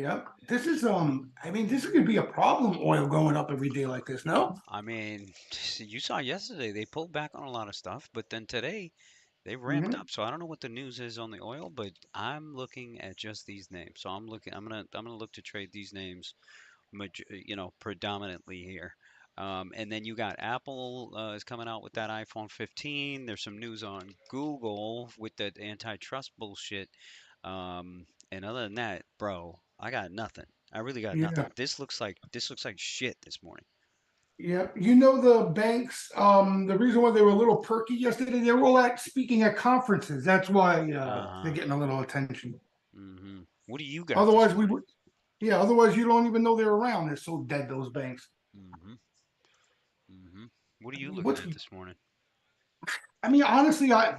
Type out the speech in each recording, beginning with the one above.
Yep. This is I mean, this is gonna be a problem, oil going up every day like this, no? I mean, you saw yesterday they pulled back on a lot of stuff, but then today they ramped Hmm. up. So I don't know what the news is on the oil, but I'm looking at just these names. So I'm gonna look to trade these names, predominantly here. And then you got Apple is coming out with that iPhone 15. There's some news on Google with that antitrust bullshit. And other than that, bro, I got nothing. I really got nothing. Yeah. This looks like shit this morning. Yeah. You know the banks, the reason why they were a little perky yesterday, they were all at speaking at conferences. That's why they're Uh-huh. getting a little attention. What do you got this Otherwise, we morning? would, yeah, otherwise you don't even know they're around. They're so dead, those banks. hmm hmm What are I you mean, looking at this morning? honestly, I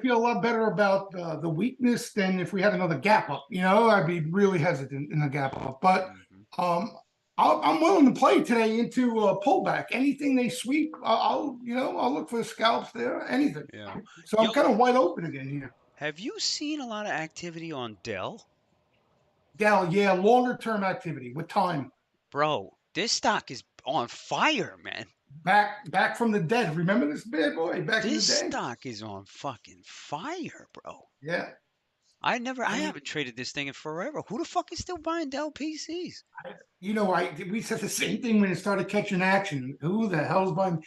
feel a lot better about the weakness than if we had another gap up. I'd be really hesitant in the gap up. But hmm um, I'm willing to play today into a pullback. Anything they sweep, I'll look for the scalps there. Anything. Yeah. So I'm Yo, kind of wide open again here. have you seen a lot of activity on Dell? Gal, yeah, longer term activity with time. Bro, this stock is on fire, man. Back from the dead. Remember this bad boy back in the This day? stock is on fucking fire, bro. Yeah. I I mean, haven't traded this thing in forever. Who the fuck is still buying Dell PCs? we said the same thing when it started catching action. Who the hell's buying?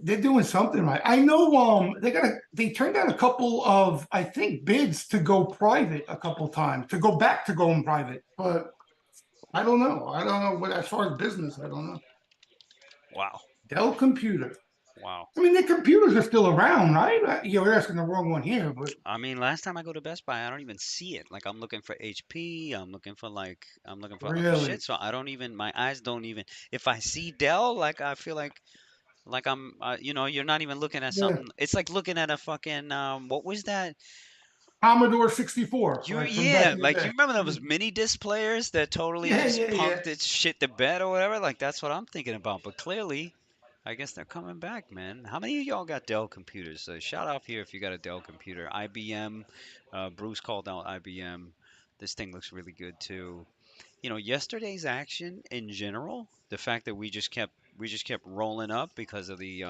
They're doing something right. I know. They turned out a couple of, I think, bids to go private a couple times to go back to going private, but I don't know. I don't know what as far as business. I don't know. Wow. Dell Computer. Wow. I mean, the computers are still around, right? You're asking the wrong one here, but I mean, last time I go to Best Buy, I don't even see it. Like I'm looking for HP, I'm looking for other really, shit. So I don't even my eyes don't even if I see Dell, like I feel like I'm you're not even looking at yeah. something. It's like looking at a fucking what was that? Commodore 64, You like from back yeah, in the like you day. remember those mini disc players that totally Yeah, just yeah, yeah. punked its shit to bed or whatever? Like that's what I'm thinking about. But clearly, I guess they're coming back, man. How many of y'all got Dell computers? Shout out here if you got a Dell computer. IBM, Bruce called out IBM. This thing looks really good too. Yesterday's action in general, the fact that we just kept rolling up because of the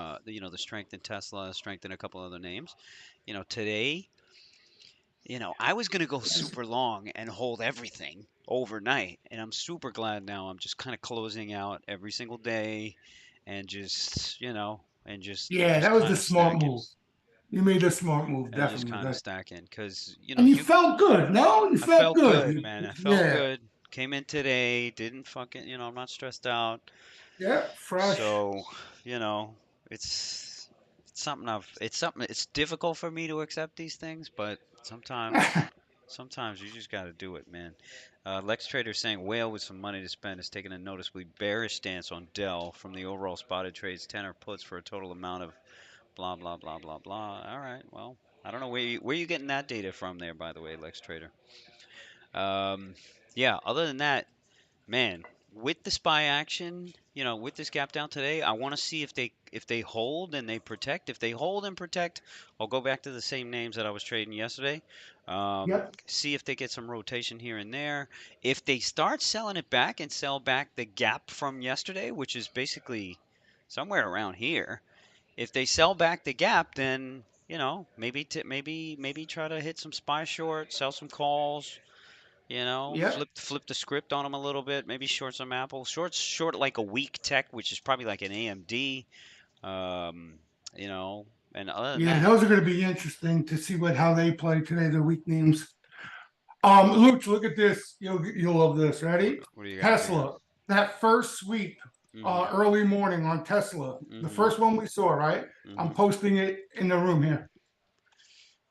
strength in Tesla, strength in a couple other names. Today I was gonna go super long and hold everything overnight, and I'm super glad now. I'm just kind of closing out every single day, and Yeah, just that was kind the of smart stacking, move. You made the smart move, and just definitely. kind of stacking, because And you felt good. No, you I felt felt good. good, man. I felt Yeah, good. Came in today, didn't fucking, I'm not stressed out. yeah, fresh. So, you know, it's it's difficult for me to accept these things, but sometimes you just got to do it, man. Lex Trader saying whale with some money to spend is taking a noticeably bearish stance on Dell from the overall spotted trades, tenor puts for a total amount of blah blah blah blah blah. All right, well, I don't know where you getting that data from there, by the way, Lex Trader. Um, yeah. Other than that, man, with the SPY action, with this gap down today, I want to see if they hold and they protect. If they hold and protect, I'll go back to the same names that I was trading yesterday. Yep, See if they get some rotation here and there. If they start selling it back and sell back the gap from yesterday, which is basically somewhere around here, if they sell back the gap, then maybe try to hit some SPY short, sell some calls, yep, flip the script on them a little bit. Maybe short some Apple. Short like a weak tech, which is probably like an AMD. Um, you know, and other than yeah. that, Those are going to be interesting to see how they play today. The weak names. Luke, look at this. You'll love this. what Ready? what do you got here? Tesla. That first sweep, hmm early morning on Tesla. The hmm first one we saw, right? I'm hmm posting it in the room here.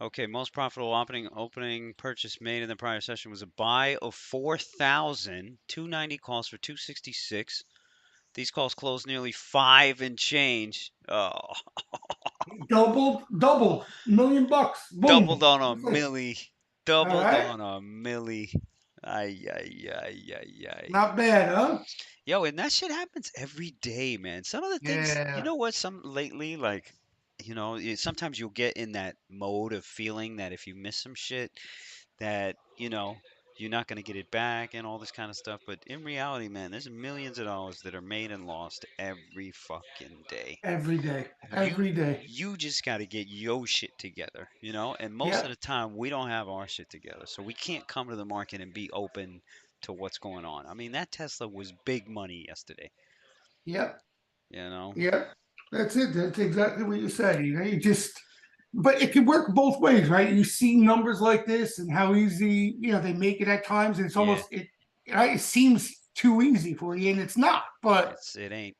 Okay, most profitable opening purchase made in the prior session was a buy of 4,000. 290 calls for 266. These calls closed nearly five and change. Oh, Doubled, $1 million. doubled Boom. on a Just like, milli. all Doubled right. on a milli. Ay, ay, ay, ay, ay. Not bad, huh? Yo, and that shit happens every day, man. Some of the things, you Yeah. know what? Some lately, like, sometimes you'll get in that mode of feeling that if you miss some shit, that, you're not going to get it back and all this kind of stuff. But in reality, man, there's millions of dollars that are made and lost every fucking day. every day, You every day. you just got to get your shit together, you know? And most of Yep, the time we don't have our shit together. So we can't come to the market and be open to what's going on. I mean, that Tesla was big money yesterday, yep, you know? yep. That's it. That's exactly what you said. You know, you just, but it can work both ways, right? You see numbers like this and how easy, they make it at times, and it's Yeah, almost it seems too easy for you, and it's not. But it ain't.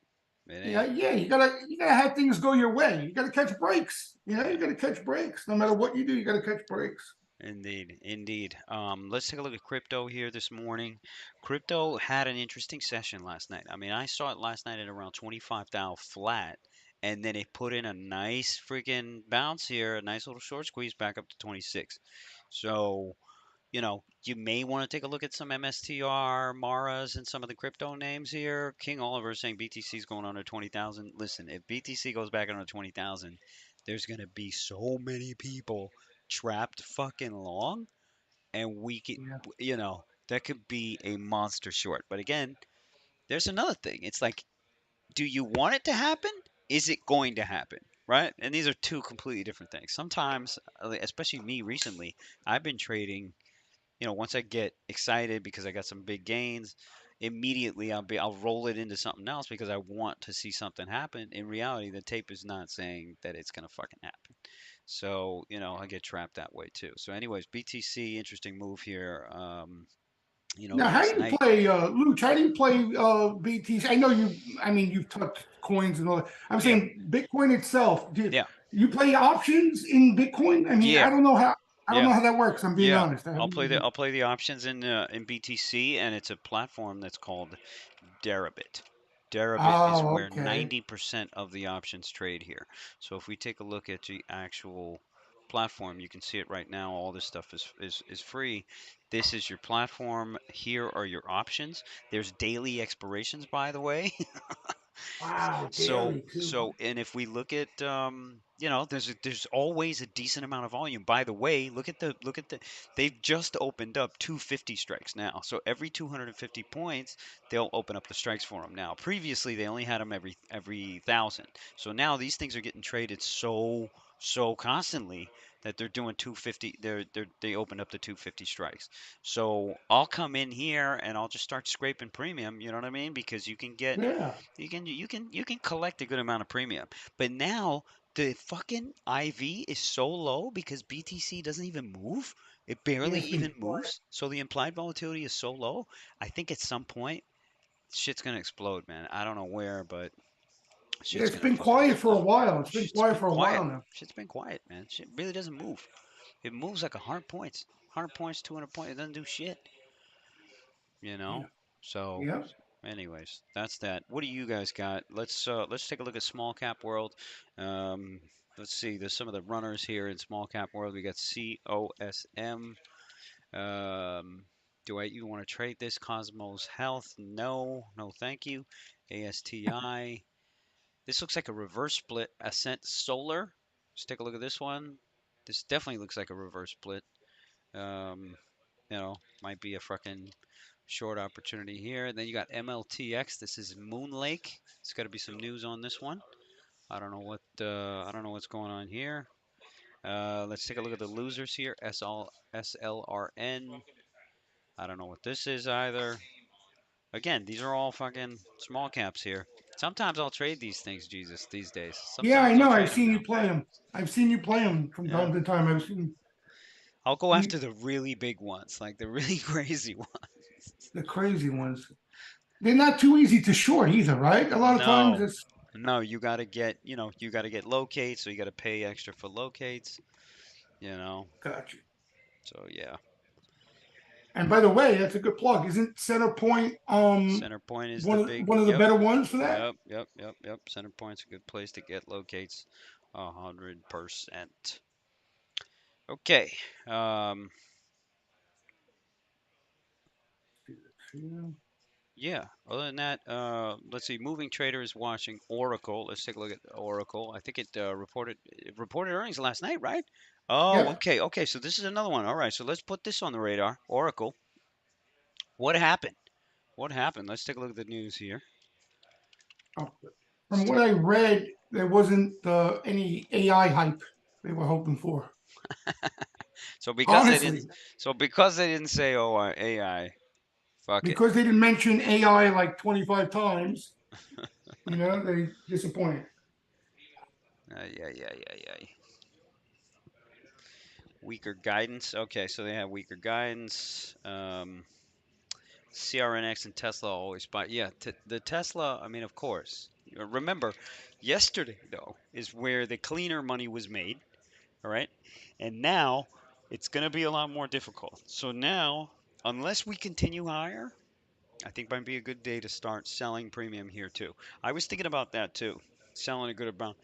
It yeah, ain't. yeah, you gotta have things go your way. You gotta catch breaks. You Yeah. gotta catch breaks. No matter what you do, you gotta catch breaks. Indeed, indeed. Let's take a look at crypto here this morning. Crypto had an interesting session last night. I mean, I saw it last night at around 25,000 flat, and then it put in a nice freaking bounce here, a nice little short squeeze back up to 26. So, you may want to take a look at some MSTR, Maras, and some of the crypto names here. King Oliver is saying BTC is going under 20,000. Listen, if BTC goes back under 20,000, there's going to be so many people trapped fucking long, and we could, Yeah, that could be a monster short. But again, there's another thing. It's like, do you want it to happen? Is it going to happen? Right? And these are two completely different things. Sometimes, especially me recently, I've been trading, once I get excited because I got some big gains, immediately I'll roll it into something else because I want to see something happen. In reality, the tape is not saying that it's gonna fucking happen. So, I get trapped that way too. So anyways, BTC, interesting move here. now, how Last do you night. play, Luch? How do you play BTC? I know you. I mean, you've touched coins and all that. I'm Yeah. saying Bitcoin itself. Do Yeah. you play options in Bitcoin? I mean, I Yeah. don't know how. I don't Yeah. know how that works. I'm being Yeah. honest. I I'll haven't play used the it. I'll play the options in BTC, and it's a platform that's called Deribit. Deribit is Oh, where okay. 90% of the options trade here. So if we take a look at the actual platform, you can see it right now. All this stuff is free. This is your platform. Here are your options. There's daily expirations, by the way. Wow, So, daily too. and if we look at, there's always a decent amount of volume. By the way, look at the, they've just opened up 250 strikes now. So every 250 points, they'll open up the strikes for them now. Previously, they only had them every 1,000. So now these things are getting traded so constantly that they're doing 250. They opened up the 250 strikes. So I'll come in here and I'll just start scraping premium. You know what I mean? Because Yeah, you can collect a good amount of premium. But now the fucking IV is so low because BTC doesn't even move. It yeah. barely It's been even quiet. moves. So the implied volatility is so low. I think at some point shit's gonna explode, man. I don't know where, but Yeah, shit's it's gonna been fucking quiet for a explode. while. It's been Shit's quiet been for a quiet. while now. Shit's been quiet, man. Shit really doesn't move. It moves like 100 points. 100 points, 200 points. It doesn't do shit, you know? Yeah, So yeah. anyways, that's that. What do you guys got? Let's take a look at small cap world. Um, let's see. There's some of the runners here in small cap world. We got COSM. Um, do I even want to trade this? Cosmos Health? No, no, thank you. ASTI. This looks like a reverse split. Ascent Solar. Let's take a look at this one. This definitely looks like a reverse split. Um, might be a fucking short opportunity here. And then you got MLTX. This is Moon Lake. It's got to be some news on this one. I don't know what's going on here. Let's take a look at the losers here. SLRN. I don't know what this is either. Again, these are all fucking small caps here. Sometimes I'll trade these things, Jesus, these days. Yeah, I Sometimes I'll know. I've trade them seen you now. play them. I've seen you play them from Yeah. time to time. I've seen I'll go you, after the really big ones, like the really crazy ones. the crazy ones. They're not too easy to short either, right? A lot of times No, it's no, you gotta get locates, so you gotta pay extra for locates, you know. gotcha. So yeah, And by the way, that's a good plug. Isn't Center Point center point is the one of big. one of the Yep, better ones for that? yep, yep, yep, yep. Center point's a good place to get locates, 100%. Okay, um, yeah. Other than that, let's see. Moving Trader is watching Oracle. Let's take a look at Oracle. I think it reported earnings last night, right? Oh, Yep. okay, okay. So this is another one. All right. So let's put this on the radar. Oracle. What happened? What happened? Let's take a look at the news here. Oh, Let's from what take. I read, there wasn't any AI hype they were hoping for. So because they didn't, Honestly, so because they didn't say, "Oh, AI," fuck it. because they didn't mention AI like 25 times, they disappointed. Yeah, yeah, yeah, yeah. Weaker guidance. Okay, so they have weaker guidance. CRNX and Tesla always buy. Yeah, the Tesla. I mean, of course. Remember, yesterday though is where the cleaner money was made. All right, and now it's gonna be a lot more difficult. So now, unless we continue higher, I think might be a good day to start selling premium here too. I was thinking about that too, selling a good amount,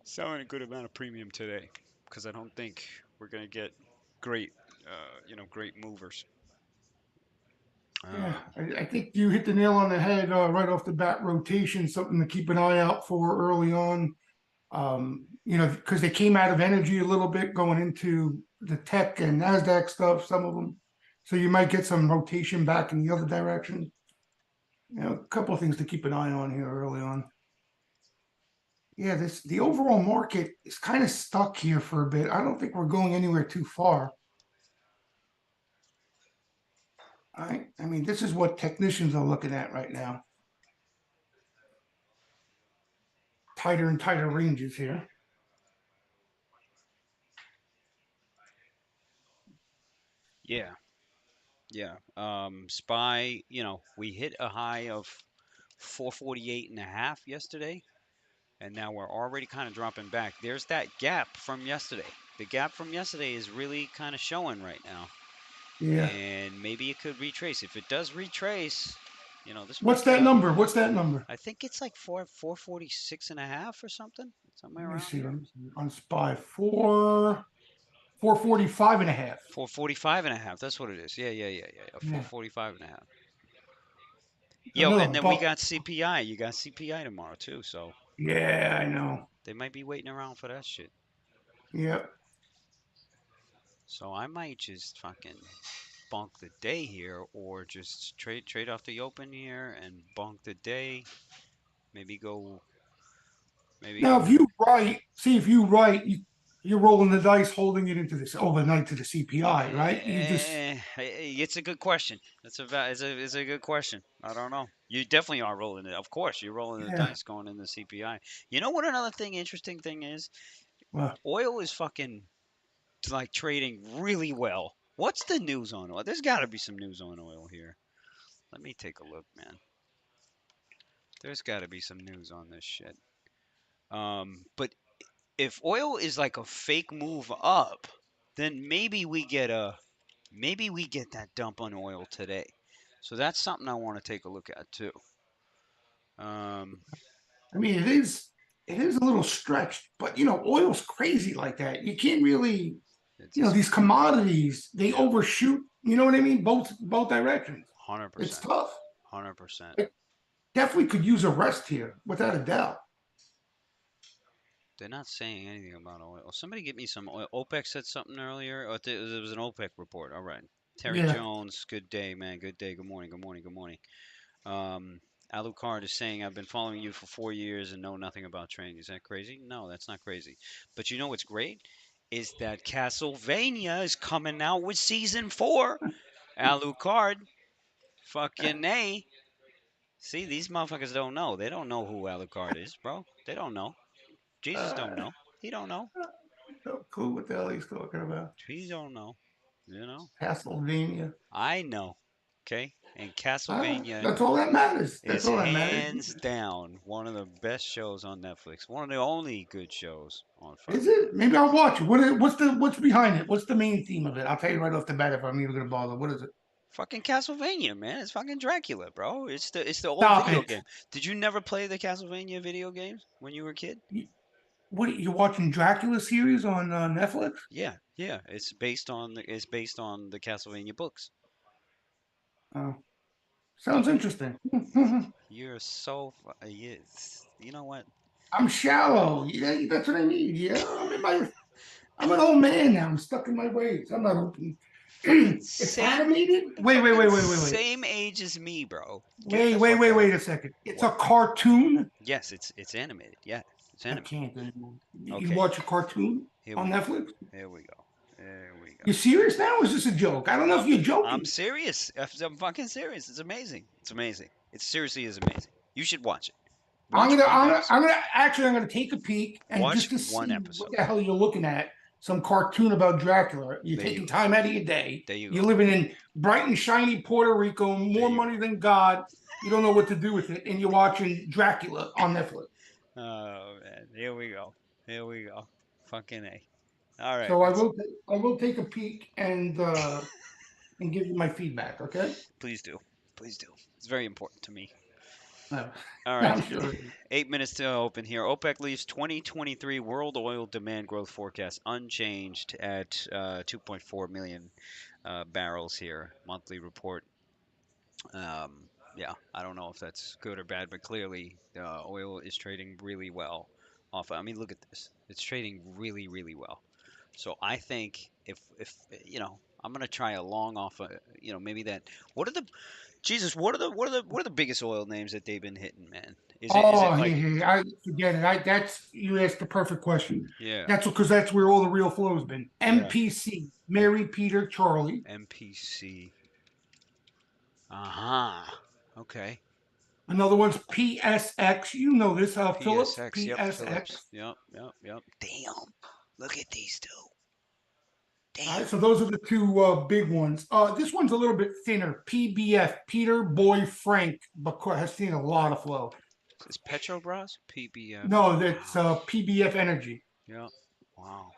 selling a good amount of premium today, because I don't think we're gonna get great, great movers. Yeah, Um, I think you hit the nail on the head right off the bat. Rotation, something to keep an eye out for early on. Because they came out of energy a little bit going into the tech and Nasdaq stuff. Some of them, so you might get some rotation back in the other direction. A couple of things to keep an eye on here early on. Yeah, the overall market is kind of stuck here for a bit. I don't think we're going anywhere too far. I mean, this is what technicians are looking at right now. Tighter and tighter ranges here. yeah, yeah. SPY, we hit a high of 448 and a half yesterday, and now we're already kind of dropping back. There's that gap from yesterday. The gap from yesterday is really kind of showing right now, Yeah. and maybe it could retrace. If it does retrace, this What's might be that a. number? What's that number? I think it's like 446 and a half or something, somewhere Let me around see. there. Let me see. On SPY 445 and a half. 445 and a half. That's what it is. Yeah, yeah, yeah, yeah, yeah. Yeah. 445 and a half. Yo, Another and then we buck. got CPI. You got CPI tomorrow too, so Yeah, I know. they might be waiting around for that shit. Yeah. So I might just fucking bunk the day here, or just trade off the open here and bunk the day. Maybe go, maybe Now, go. if you write, see if you write, you're rolling the dice, holding it into this overnight to the CPI, right? You just, It's a good question. It's a good question. I don't know. You definitely are rolling it. Of course, you're rolling the yeah. dice going in the CPI. You know what another interesting thing is? Well, Oil is fucking like trading really well. What's the news on oil? There's got to be some news on oil here. Let me take a look, man. There's got to be some news on this shit. But if oil is like a fake move up, then maybe we get that dump on oil today. So that's something I want to take a look at too. Um, I mean, it is a little stretched, but oil's crazy like that. You can't really, it's just these commodities, they yeah, overshoot, you know what I mean? Both directions. hundred It's percent, tough. 100%. It definitely could use a rest here, without a doubt. They're not saying anything about oil. Somebody get me some oil. OPEC said something earlier. Oh, it was an OPEC report. All right. Terry Yeah. Jones, good day, man. Good day. Good morning. Good morning. Good morning. Um, Alucard is saying, I've been following you for 4 years and know nothing about trading. Is that crazy? No, that's not crazy. But you know what's great? Is that Castlevania is coming out with season 4. Alucard, fucking A. See, these motherfuckers don't know. They don't know who Alucard is, bro. They don't know. Jesus don't Uh, know. He don't know. no clue what the hell he's talking about. He don't know. You know. Castlevania. I know. Okay? And Castlevania That's all that matters. That's is all that matters. hands down one of the best shows on Netflix. One of the only good shows on Is fucking it? Maybe Netflix. I'll watch it. What's behind it? What's the main theme of it? I'll tell you right off the bat if I'm even gonna bother. What is it? Fucking Castlevania, man. It's fucking Dracula, bro. It's the old Stop video it. game. Did you never play the Castlevania video games when you were a kid? What you're watching Dracula series on Netflix? Yeah, yeah. It's based on the Castlevania books. Oh, Did sounds you? interesting. You're so. Yes. You know what? I'm shallow. Yeah, that's what I need. Yeah, I'm an old man now. I'm stuck in my ways. I'm not open. Fucking It's same, animated. the Wait, wait, fucking wait, wait, wait, wait, same age as me, bro. Get wait, the wait, fuck wait, out of wait here. a second. It's a What? cartoon. Yes, it's animated. Yeah, it's I animated. can't anymore. You Okay, watch a cartoon here on we go. Netflix? Here we go. There we go. You serious now? Or is this a joke? I don't know if you're I'm joking. serious. I'm fucking serious. It's amazing. It's amazing. It seriously is amazing. You should watch it. Watch one episode. I'm gonna take a peek and Watch just to one see what episode. the hell you're looking at. Some cartoon about Dracula. You're There you taking go. time out of your day. There you You're go. living in bright and shiny Puerto Rico, There more you money go. than God. You don't know what to do with it, and you're watching Dracula on Netflix. Oh man, here we go. Here we go. Fucking A. All right, So let's I will take a peek and give you my feedback. Okay? please do. Please do. It's very important to me. No, All right. I'm sure. 8 minutes to open here. OPEC leaves 2023 world oil demand growth forecast unchanged at 2.4 million barrels here. Monthly report. Yeah, I don't know if that's good or bad, but clearly oil is trading really well off. I mean, look at this. It's trading really, really well. So I think if I'm gonna try a long off. Maybe that. What are the Jesus? What are the biggest oil names that they've been hitting, man? Is it Oh, like I forget it. That's you asked the perfect question. yeah That's because that's where all the real flow's been. yeah MPC, M- Mary, Peter, Charlie. MPC? Uh-huh. Okay. Another one's PSX. You know this, Phillips, PSX. Yep. Phillips. PSX. Yep. Yep. Yep. Damn. Look at these two. All right, Damn. so those are the two big ones. This one's a little bit thinner. PBF, Peter Boy Frank, but has seen a lot of flow. Is Petrobras? PBF. No, that's Wow. PBF Energy. Yep. Wow.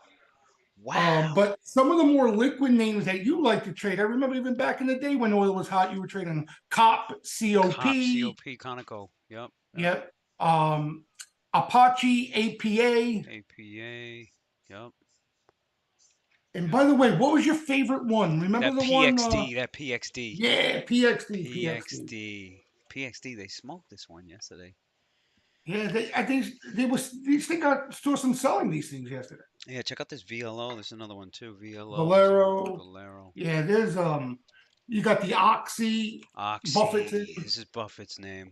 Wow. But some of the more liquid names that you like to trade, I remember even back in the day when oil was hot, you were trading COP, Cop. COP, COP. Conoco. Yep. Yep. yep, um, Apache, APA. APA. Yep. And by Yep. the way, what was your favorite one? Remember That the one? PXD. That PXD. Yeah, PXD, PXD. PXD. PXD. They smoked this one yesterday. Yeah, I think these things got saw some selling these things yesterday. Yeah, check out this VLO. There's another one too. VLO. Valero. Valero. Yeah, there's you got the Oxy, Buffett. Oxy. This is Buffett's name.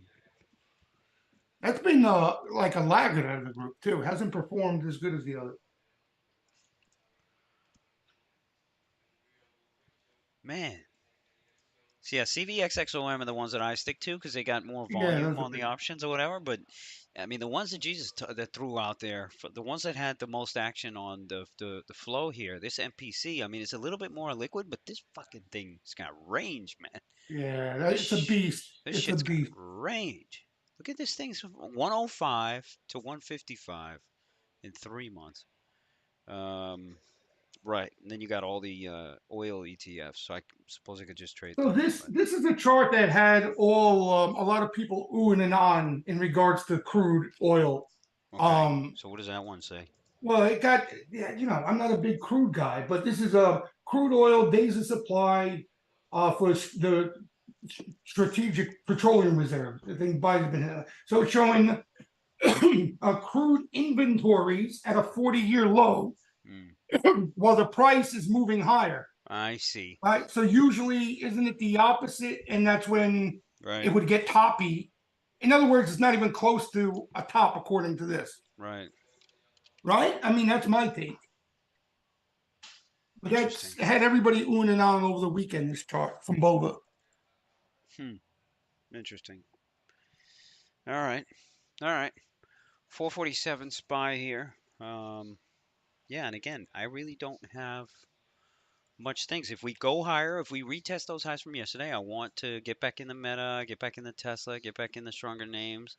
That's been like a laggard out of the group too. Hasn't performed as good as the other. Man. So yeah, CVXXOM are the ones that I stick to because they got more Yeah, volume those are on the big. options or whatever. But I mean, the ones that that threw out there, the ones that had the most action on the flow here, this MPC. I mean, it's a little bit more liquid, but this fucking thing's got range, man. Yeah, This it's a sh- beast. this It's a shit's got beast. range. Look at this thing's 105 to 155 in 3 months. Um, right, and then you got all the oil ETFs. So I suppose I could just trade So those, this but this is a chart that had all a lot of people oohing and on in regards to crude oil. okay. Um, So what does that one say? well, it got yeah, I'm not a big crude guy, but this is a crude oil days of supply for the strategic petroleum reserve. I think Biden's been so it's showing crude inventories at a 40-year low Hmm. while the price is moving higher. I see. Right. So usually, isn't it the opposite? And that's when it Right, would get toppy. In other words, it's not even close to a top according to this. right. Right? I mean, that's my take. But that's Interesting. had everybody oohing and on over the weekend, this chart from Bova. Hmm. Interesting. All right. All right. 447 spy here. Yeah, and again, I really don't have much things. If we go higher, if we retest those highs from yesterday, I want to get back in the Meta, get back in the Tesla, get back in the stronger names.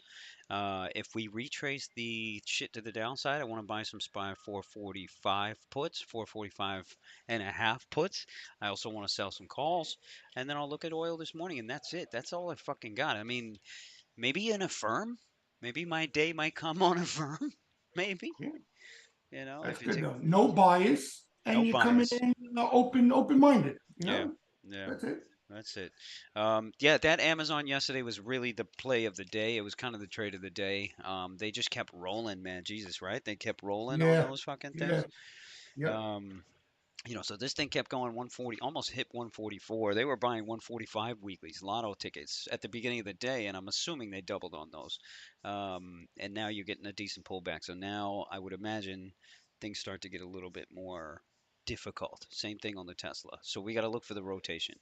If we retrace the shit to the downside, I want to buy some SPY 445 puts, 445 and a half puts. I also want to sell some calls, and then I'll look at oil this morning, and that's it. That's all I fucking got. I mean, maybe in a firm, maybe my day might come on a firm, maybe. Yeah, that's If you good take though. No bias, no and you come bias. in open minded. Yeah, yeah. That's it. That's it. Yeah, that Amazon yesterday was really the play of the day. It was kind of the trade of the day. They just kept rolling, man. Jesus, right? They kept rolling on Yeah, those fucking yeah, things. yep. Um, So this thing kept going 140, almost hit 144. They were buying 145 weeklies, lotto tickets at the beginning of the day, and I'm assuming they doubled on those. And now you're getting a decent pullback. So now I would imagine things start to get a little bit more difficult. Same thing on the Tesla. So we got to look for the rotation.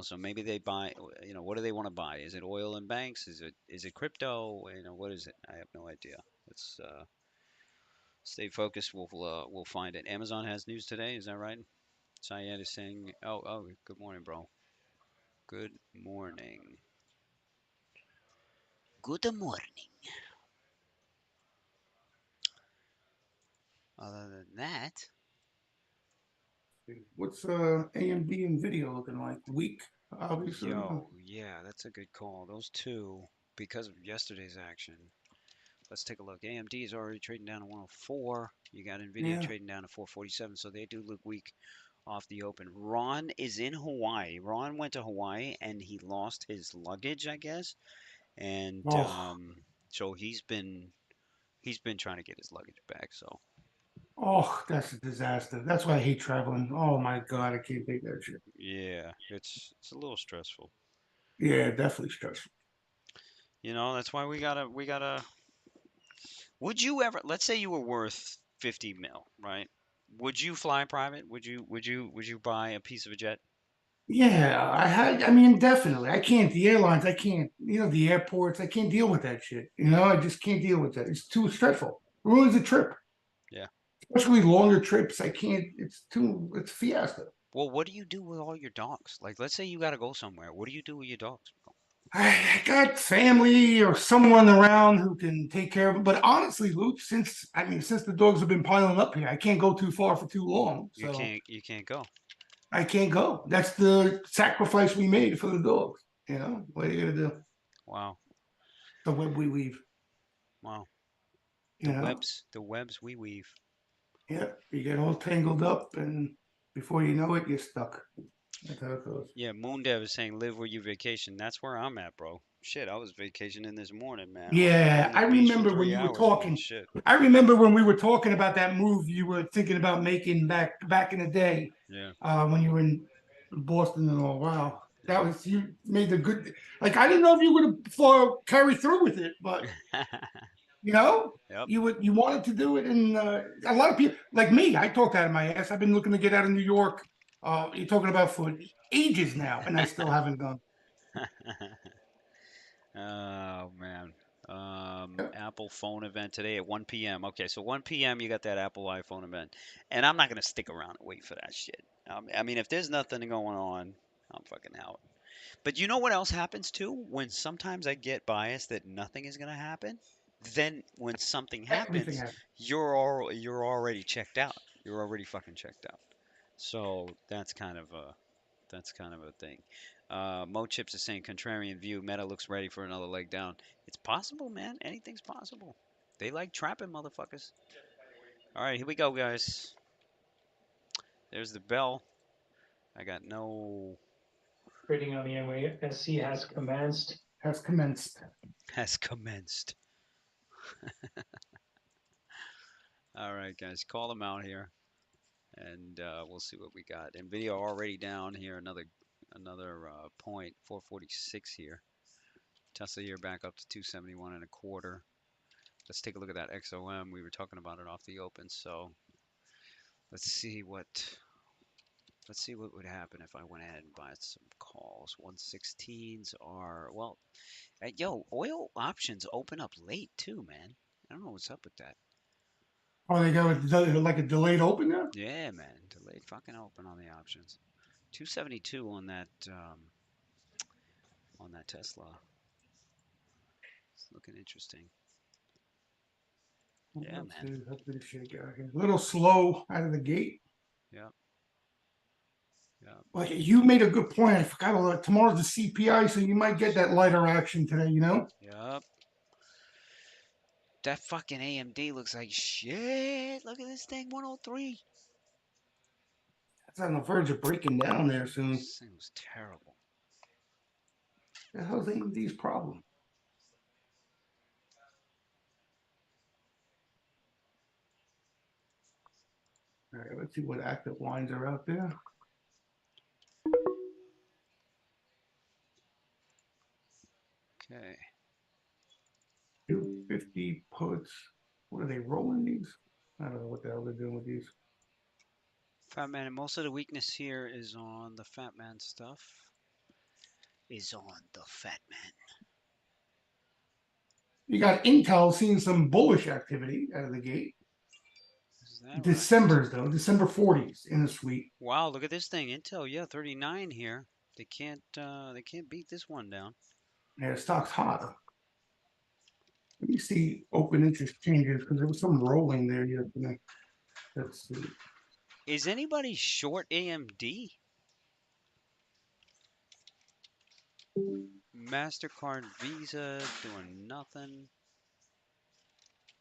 So maybe they buy. What do they want to buy? Is it oil and banks? Is it crypto? What is it? I have no idea. Let's stay focused. We'll find it. Amazon has news today. Is that right? Syed is saying, oh, good morning, bro. Good morning. Good morning. Other than that, What's AMD and Nvidia looking like? Weak, obviously. yeah, that's a good call. Those two, because of yesterday's action. Let's take a look. AMD is already trading down to 104. You got Nvidia Yeah. trading down to 447, so they do look weak off the open. Ron is in Hawaii. Ron went to Hawaii and he lost his luggage, I guess, and Oh, so he's been trying to get his luggage back. So oh, that's a disaster. That's why I hate traveling. Oh my God, I can't take that shit. yeah, it's a little stressful. Yeah, definitely stressful. That's why we gotta. Would you ever? Let's say you were worth 50 mil, right? Would you fly private? Would you buy a piece of a jet? Yeah, I mean, definitely. I can't, the airlines, I can't, the airports, I can't deal with that shit. I just can't deal with that. It's too stressful. Ruins the trip, Yeah. especially longer trips. It's fiasco. Well, what do you do with all your dogs? Like, let's say you gotta go somewhere. What do you do with your dogs, bro? I got family or someone around who can take care of them. But honestly, Luke, since the dogs have been piling up here, I can't go too far for too long. You So can't you can't go. I can't go. That's the sacrifice we made for the dogs. What are you gonna do? Wow, The web we weave. wow. The You know, webs we weave. yeah, you get all tangled up, and before you know it, you're stuck. That's how it goes. Yeah, Moondev is saying live where you vacation. That's where I'm at, bro. Shit, I was vacationing this morning, man. On Yeah, the I beach for remember when three you were hours, man. talking. Shit. I remember when we were talking about that move you were thinking about making back in the day, Yeah, when you were in Boston and all. Wow, that yeah. was you made the good. Like I didn't know if you would have carry through with it, but you know, Yep. you wanted to do it, and a lot of people like me. I talked out of my ass. I've been looking to get out of New York. You're talking about for ages now, and I still haven't done. Oh man. Yeah, Apple phone event today at 1 p.m. Okay, so 1 p.m. you got that Apple iPhone event, and I'm not gonna stick around and wait for that shit. I mean, if there's nothing going on, I'm fucking out. But you know what else happens too? When sometimes I get biased that nothing is gonna happen, then when something everything happens, happened. you're already checked out. You're already fucking checked out. So that's kind of a thing. Mo Chips is saying contrarian view. Meta looks ready for another leg down. It's possible, man. Anything's possible. They like trapping motherfuckers. All right, here we go, guys. There's the bell. I got no Trading on the NYSE has commenced. Has commenced. has commenced. All right, guys, call them out here, and we'll see what we got. Nvidia already down here. Another point. 446 here. Tesla here back up to 271 and a quarter. Let's take a look at that XOM. We were talking about it off the open, so let's see what let's see what would happen if I went ahead and bought some calls. 116s are well, yo, oil options open up late too, man. I don't know what's up with that. Oh, they got like a delayed open now. Yeah, man, delayed fucking open on the options. 272 on that Tesla. It's looking interesting. Yeah, Let's man. see. Hopefully the shit out here. A little slow out of the gate. Yep, yep, But you made a good point. I forgot a lot. Tomorrow's the CPI, so you might get that lighter action today. yep. That fucking AMD looks like shit. Look at this thing, 103. It's on the verge of breaking down there soon. This thing was terrible. The hell's AMD's problem? All right, Let's see what active lines are out there. 250 puts. What are they rolling these? I don't know what the hell they're doing with these. Fat man, and most of the weakness here is on the fat man stuff. Is on the fat man. You got Intel seeing some bullish activity out of the gate. Is that right? December's though, December 40s in the suite. Wow, look at this thing. Intel, yeah, 39 here. They can't beat this one down. Yeah, stock's hot. Let me see open interest changes because there was some rolling there yesterday. Let's see. Is anybody short AMD? MasterCard, Visa, doing nothing.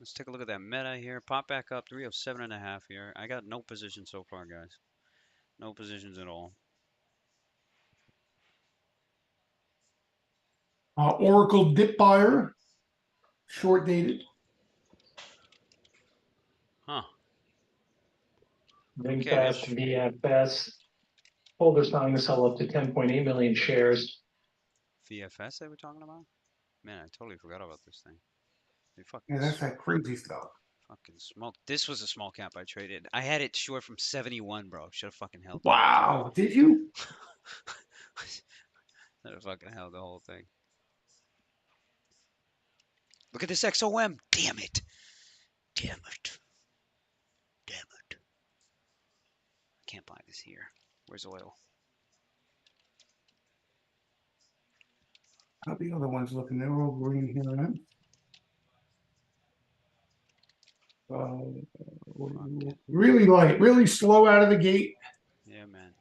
Let's take a look at that meta here. Pop back up, 307.5 here. I got no position so far, guys. No positions at all. Oracle dip buyer, short dated. Huh. VinFast, VFS. Holders telling to sell up to 10.8 million shares. VFS they were talking about? Man, I totally forgot about this thing. They Yeah, that's that crazy stuff. fucking smoked. This was a small cap I traded. I had it short from 71, bro. Should have fucking held it. Wow, did you? Should have fucking held the whole thing. Look at this XOM. Damn it. Damn it. Damn it. I can't buy this here. Where's oil? How the other ones looking? They're all green here, right? Really light, really slow out of the gate. Yeah, man.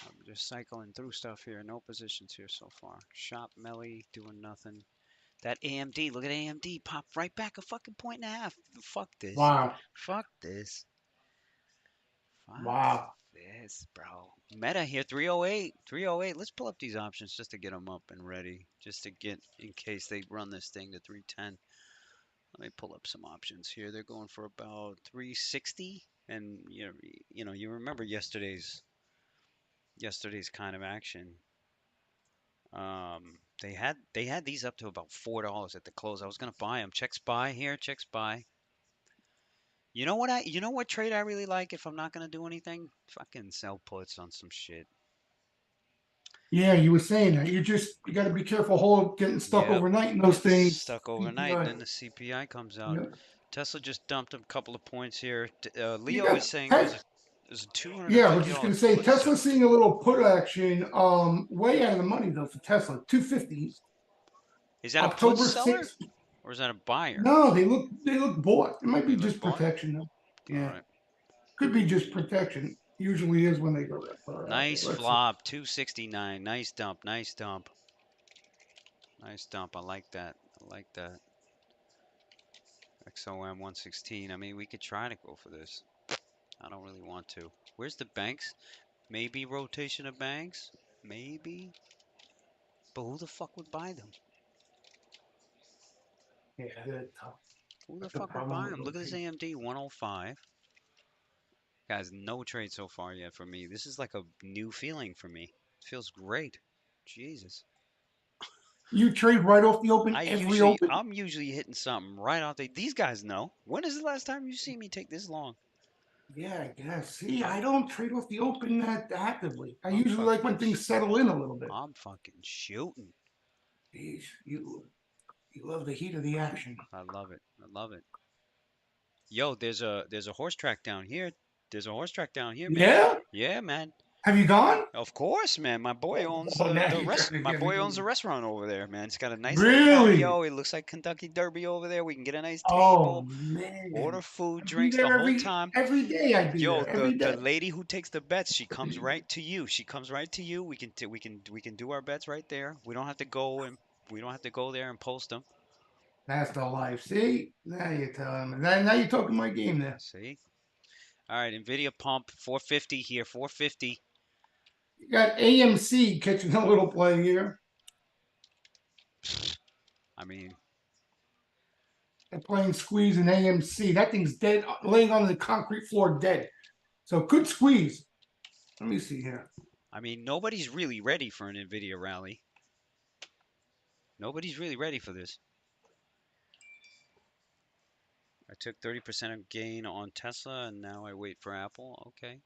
I'm just cycling through stuff here. No positions here so far. Shop Melly doing nothing. That AMD, look at AMD, pop right back a fucking point and a half. Fuck this. Wow. Fuck this. Fuck Wow. this, bro. Meta here, 308. 308. Let's pull up these options just to get them up and ready. Just to get, in case they run this thing to 310. Let me pull up some options here. They're going for about 360. And, you remember yesterday's kind of action. They had these up to about $4 at the close. I was gonna buy them. Check SPY here. Check SPY. You know what trade I really like if I'm not gonna do anything? Fucking sell puts on some shit. Yeah, you were saying that. You got to be careful getting stuck Yep. overnight in those things. Stuck overnight, and then the CPI comes out. Yep. Tesla just dumped a couple of points here. You Leo got is saying Tes- there's a $250 Yeah, I was just going to say put Tesla's sale. seeing a little put action. Way out of the money though for Tesla. 250s. Is that a put October seller 6th. or is that a buyer? No, they look bought. It might be They look just bought? protection though. All Yeah, right. could be just protection. Usually is when they go that far out. Nice Let's see. flop, 269. Nice dump, nice dump. Nice dump. I like that. I like that. XOM 116. I mean, we could try to go for this. I don't really want to. Where's the banks? Maybe rotation of banks? Maybe. But who the fuck would buy them? Yeah, that's tough. Who the That's the fuck would problem buy with them? Look at this rotation. AMD 105. Guys, no trade so far yet for me. This is like a new feeling for me. It feels great. Jesus. You trade right off the open every open. I'm usually hitting something right off these guys know. When is the last time you see me take this long? Yeah, I guess. See, I don't trade off the open that actively. I I'm usually like fucking when things settle in a little bit. I'm fucking shooting. Jeez, you love the heat of the action. I love it. I love it. Yo, there's a horse track down here. There's a horse track down here, man. Yeah? Yeah, man. Have you gone? Of course, man. My boy owns Oh, now the you're rest. trying to My get me boy owns going. a restaurant over there, man. It's got a nice little Really? patio. It looks like Kentucky Derby over there. We can get a nice Oh table, order man. food, I'd be drinks the there whole time. every day I'd be Yo, there. Every the day. lady who takes the bets, she comes right to you. She comes right to you. We can do our bets right there. We don't have to go there and post them. That's the life. See? Now you're telling me. Now you're talking my game there. See? All right, Nvidia pump 450 here, 450. You got AMC catching a little play here. I mean, They're playing squeeze and AMC. That thing's dead, laying on the concrete floor, dead. So good squeeze. Let me see here. I mean, nobody's really ready for an Nvidia rally. Nobody's really ready for this. I took 30% of gain on Tesla, and now I wait for Apple. Okay.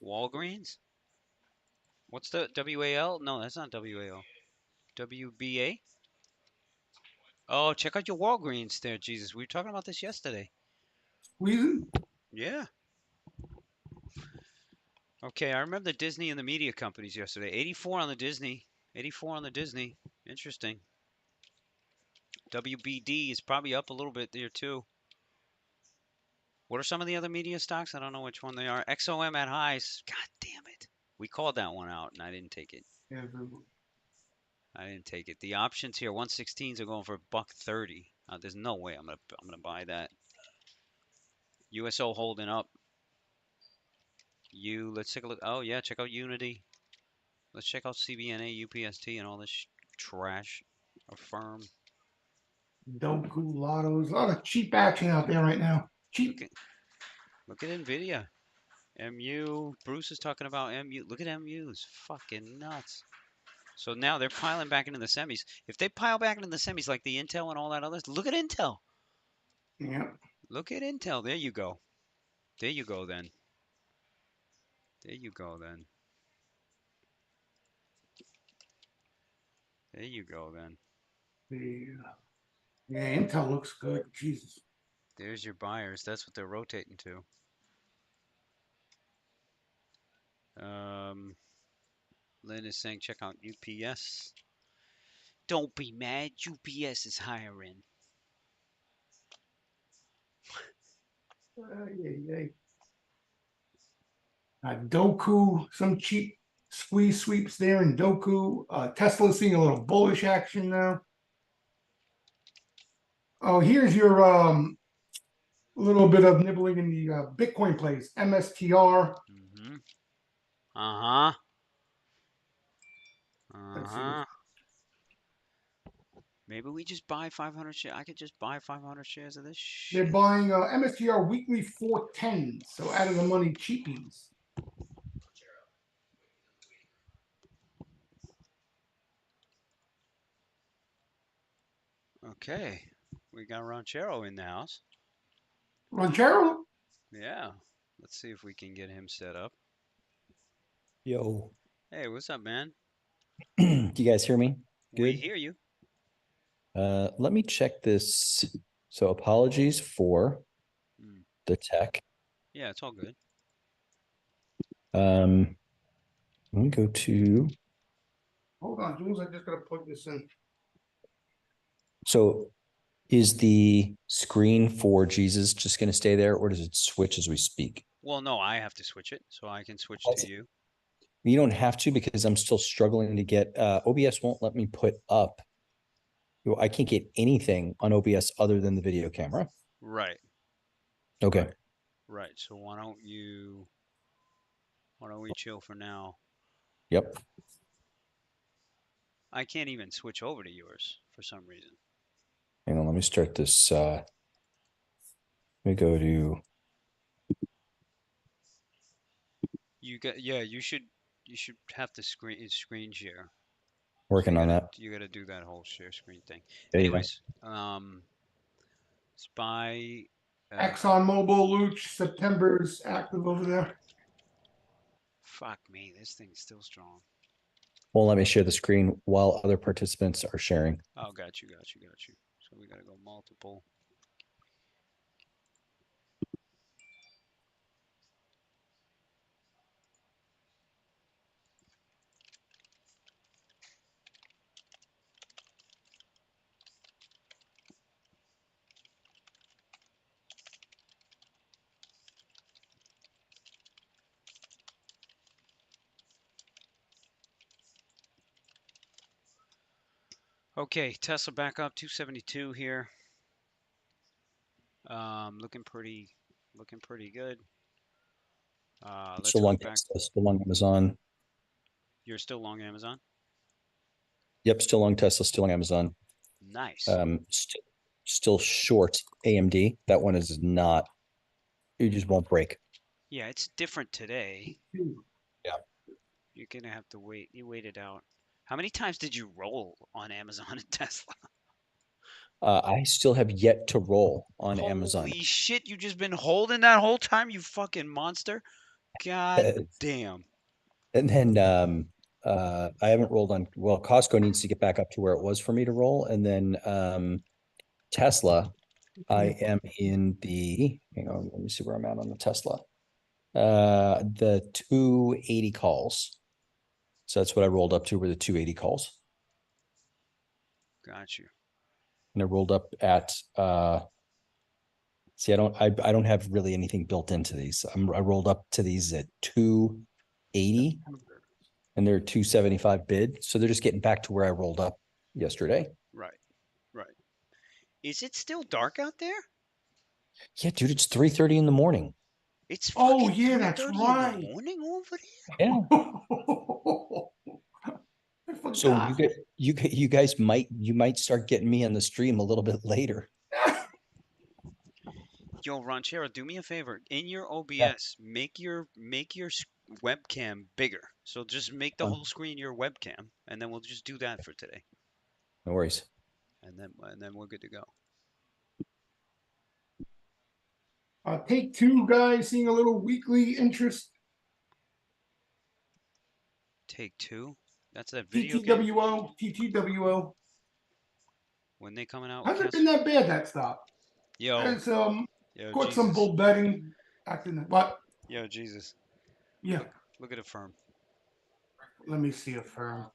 Walgreens? What's the WAL? No, that's not WAL. WBA? Oh, check out your Walgreens there, Jesus. We were talking about this yesterday. Squeezing. Yeah. Okay, I remember Disney and the media companies yesterday. 84 on the Disney. 84 on the Disney. Interesting. WBD is probably up a little bit there too. What are some of the other media stocks? I don't know which one they are. XOM at highs. God damn it. We called that one out and I didn't take it. Yeah, I didn't take it. The options here, 116s are going for $1.30. There's no way I'm gonna buy that. USO holding up. Let's take a look. Oh yeah, check out Unity. Let's check out CBNA, UPST, and all this trash. Affirm. Doku lottos. A lot of cheap action out there right now. Cheap. Look at Nvidia. MU. Bruce is talking about MU. Look at MU's. Fucking nuts. So now they're piling back into the semis. If they pile back into the semis like the Intel and all that others, look at Intel. Yeah. Look at Intel. There you go. There you go then. There you go then. There you go then. Yeah, Intel looks good. Jesus. There's your buyers. That's what they're rotating to. Lynn is saying check out UPS. Don't be mad. UPS is hiring. Yeah. Doku, some cheap squeeze sweeps there in Doku. Tesla seeing a little bullish action now. Oh, here's your little bit of nibbling in the Bitcoin plays. MSTR. Mm-hmm. Uh-huh. Let's see. Uh-huh. Maybe we just buy 500 shares. I could just buy 500 shares of this They're shit. buying MSTR weekly 410s. So out of the money cheapies. Okay. We got Ranchero in the house. Ranchero? Yeah. Let's see if we can get him set up. Yo, Hey, what's up, man? do you guys hear me? We Good. hear you. Let me check this. So apologies for Mm. the tech. Yeah, it's all good. Let me go to, Hold on, Jules. I just gotta plug this in. so is the screen for Jesus just going to stay there or does it switch as we speak? Well, no, I have to switch it, so I can switch That's- to you. You don't have to because I'm still struggling to get, OBS won't let me put up. I can't get anything on OBS other than the video camera. Right. Okay. Right. So why don't we chill for now? Yep. I can't even switch over to yours for some reason. Hang on, let me start this. Let me go to, You should have to screen share. working on that. You gotta do that whole share screen thing. There you go. Anyways, Spy. Exxon Mobil, Lucci, September's active over there. Fuck me, this thing's still strong. Won't let me share the screen while other participants are sharing. Oh, got you. So we gotta go multiple. Okay, Tesla back up 272 here. Looking pretty good. Let's Still go long, back. still long Amazon. You're still long Amazon? Yep, still long Tesla, still long Amazon. Nice. Still short AMD. That one is not. It just won't break. Yeah, it's different today. Yeah. You're gonna have to wait. You waited out. How many times did you roll on Amazon and Tesla? I still have yet to roll on Amazon. Holy shit! You just been holding that whole time, you fucking monster. God damn. And then I haven't rolled on. Well, Costco needs to get back up to where it was for me to roll, and then Tesla. I am in the. Hang on, let me see where I'm at on the Tesla. The 280 calls. So that's what I rolled up to, were the 280 calls. Got you. And I rolled up at see, I don't have really anything built into these. I rolled up to these at 280 and they're 275 bid. So they're just getting back to where I rolled up yesterday. Right. Right. Is it still dark out there? Yeah, dude, it's 3:30 in the morning. It's Oh, fucking yeah, that's 3:30 in right. the morning over there. Yeah. I forgot. So you guys might start getting me on the stream a little bit later. Yo, Ranchero, do me a favor. In your OBS, make your webcam bigger. So just make the whole screen your webcam, and then we'll just do that for today. No worries. And then we're good to go. Take two, guys, seeing a little weekly interest. Take two. That's that video game. TTWO. When they coming out? Hasn't Kiss? been that bad, that stop. Yo, It's yo, caught some Jesus. bull betting acting. What? Yo, Jesus. Yeah. Look at a firm. Let me see a firm.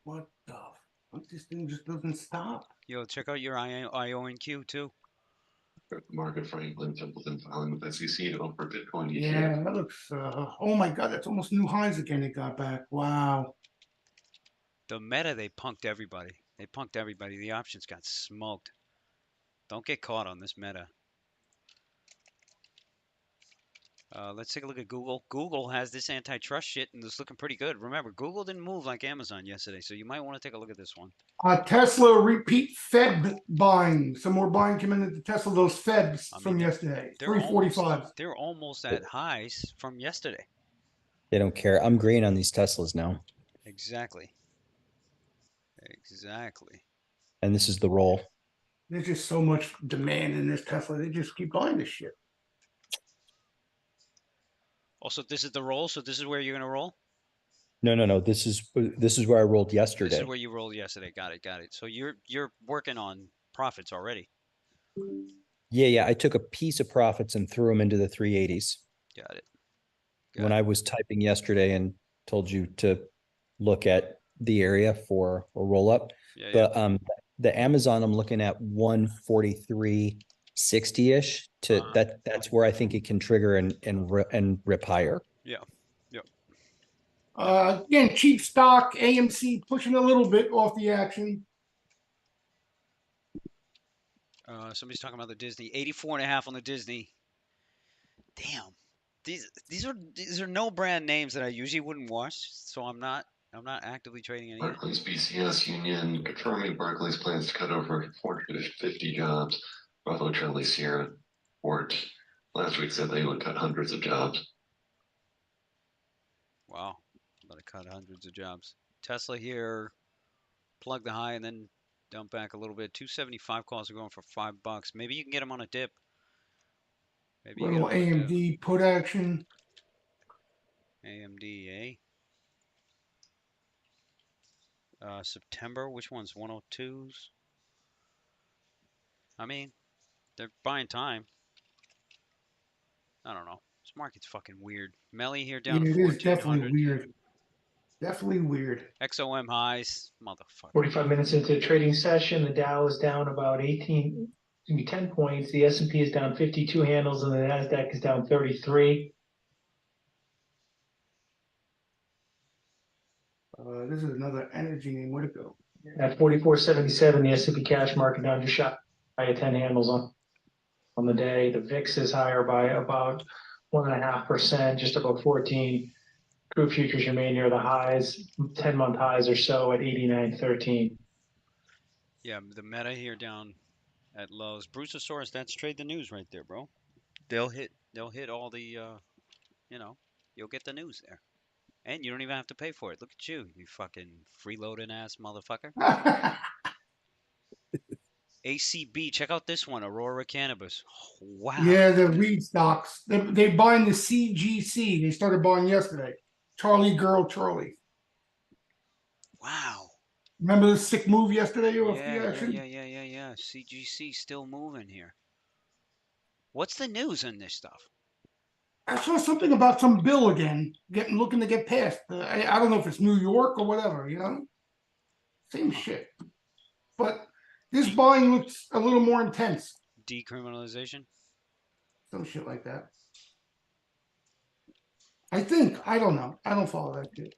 What the fuck? This thing just doesn't stop. Yo, check out your IONQ too. Market Franklin, Templeton filing with SEC to offer Bitcoin ETF. Yeah, that looks. Oh my God, that's almost new highs again. It got back. Wow. The meta, they punked everybody. They punked everybody. The options got smoked. Don't get caught on this meta. Let's take a look at Google. Google has this antitrust shit and it's looking pretty good. Remember, Google didn't move like Amazon yesterday, so you might want to take a look at this one. Tesla repeat Fed buying. Some more buying came into Tesla. Those Feds I mean, from yesterday. They're 345. They're almost at highs from yesterday. They don't care. I'm green on these Teslas now. Exactly. Exactly. And this is the roll. There's just so much demand in this Tesla. They just keep buying this shit. Also, this is the roll, so this is where you're gonna roll? No. This is where I rolled This yesterday. is where you rolled yesterday. Got it, got it. So you're working on profits already. Yeah. I took a piece of profits and threw them into the 380s. Got it. When I was typing yesterday and told you to look at the area for a roll up. Yeah. The Amazon, I'm looking at 143.60-ish to that's where I think it can trigger and rip higher. Yeah. Again, cheap stock, AMC pushing a little bit off the action. Somebody's talking about the Disney. 84.5 on the Disney. Damn. These are no brand names that I usually wouldn't watch, so I'm not actively trading any. Barclays BCS Union confirming Barclays plans to cut over 450 jobs. Bravo Charlie Sierra Port last week said they would cut hundreds of jobs. Wow. About to cut hundreds of jobs. Tesla here, plug the high and then dump back a little bit. 275 calls are going for $5. Maybe you can get them on a dip. Maybe you get Little them on a dip. AMD put action. AMD, September, which one's 102s? I mean, they're buying time. I don't know. This market's fucking weird. Melly here down Yeah, to it is definitely 1400. weird. Definitely weird. XOM highs, motherfucker. 45 minutes into the trading session, the Dow is down about 10 points. The S&P is down 52 handles and the NASDAQ is down 33. This is another energy name. Where'd it go? At 44.77, the S&P cash market down just shy of 10 handles on the day. The VIX is higher by about 1.5%, just above 14. Crude futures remain near the highs, 10-month highs or so at 89.13. Yeah, the meta here down at lows. Bruceosaurus, that's trade the news right there, bro. They'll hit all the you'll get the news there. And you don't even have to pay for it. Look at you, you fucking freeloading ass motherfucker. ACB, check out this one, Aurora Cannabis. Wow. Yeah, the read stocks. They buying the CGC. They started buying yesterday. Charlie Girl Charlie. Wow. Remember the sick move yesterday off the Yeah. action? Yeah. CGC still moving here. What's the news on this stuff? I saw something about some bill again, looking to get passed. I don't know if it's New York or whatever, same shit. But this buying looks a little more intense. Decriminalization? Some shit like that. I think. I don't know. I don't follow that shit.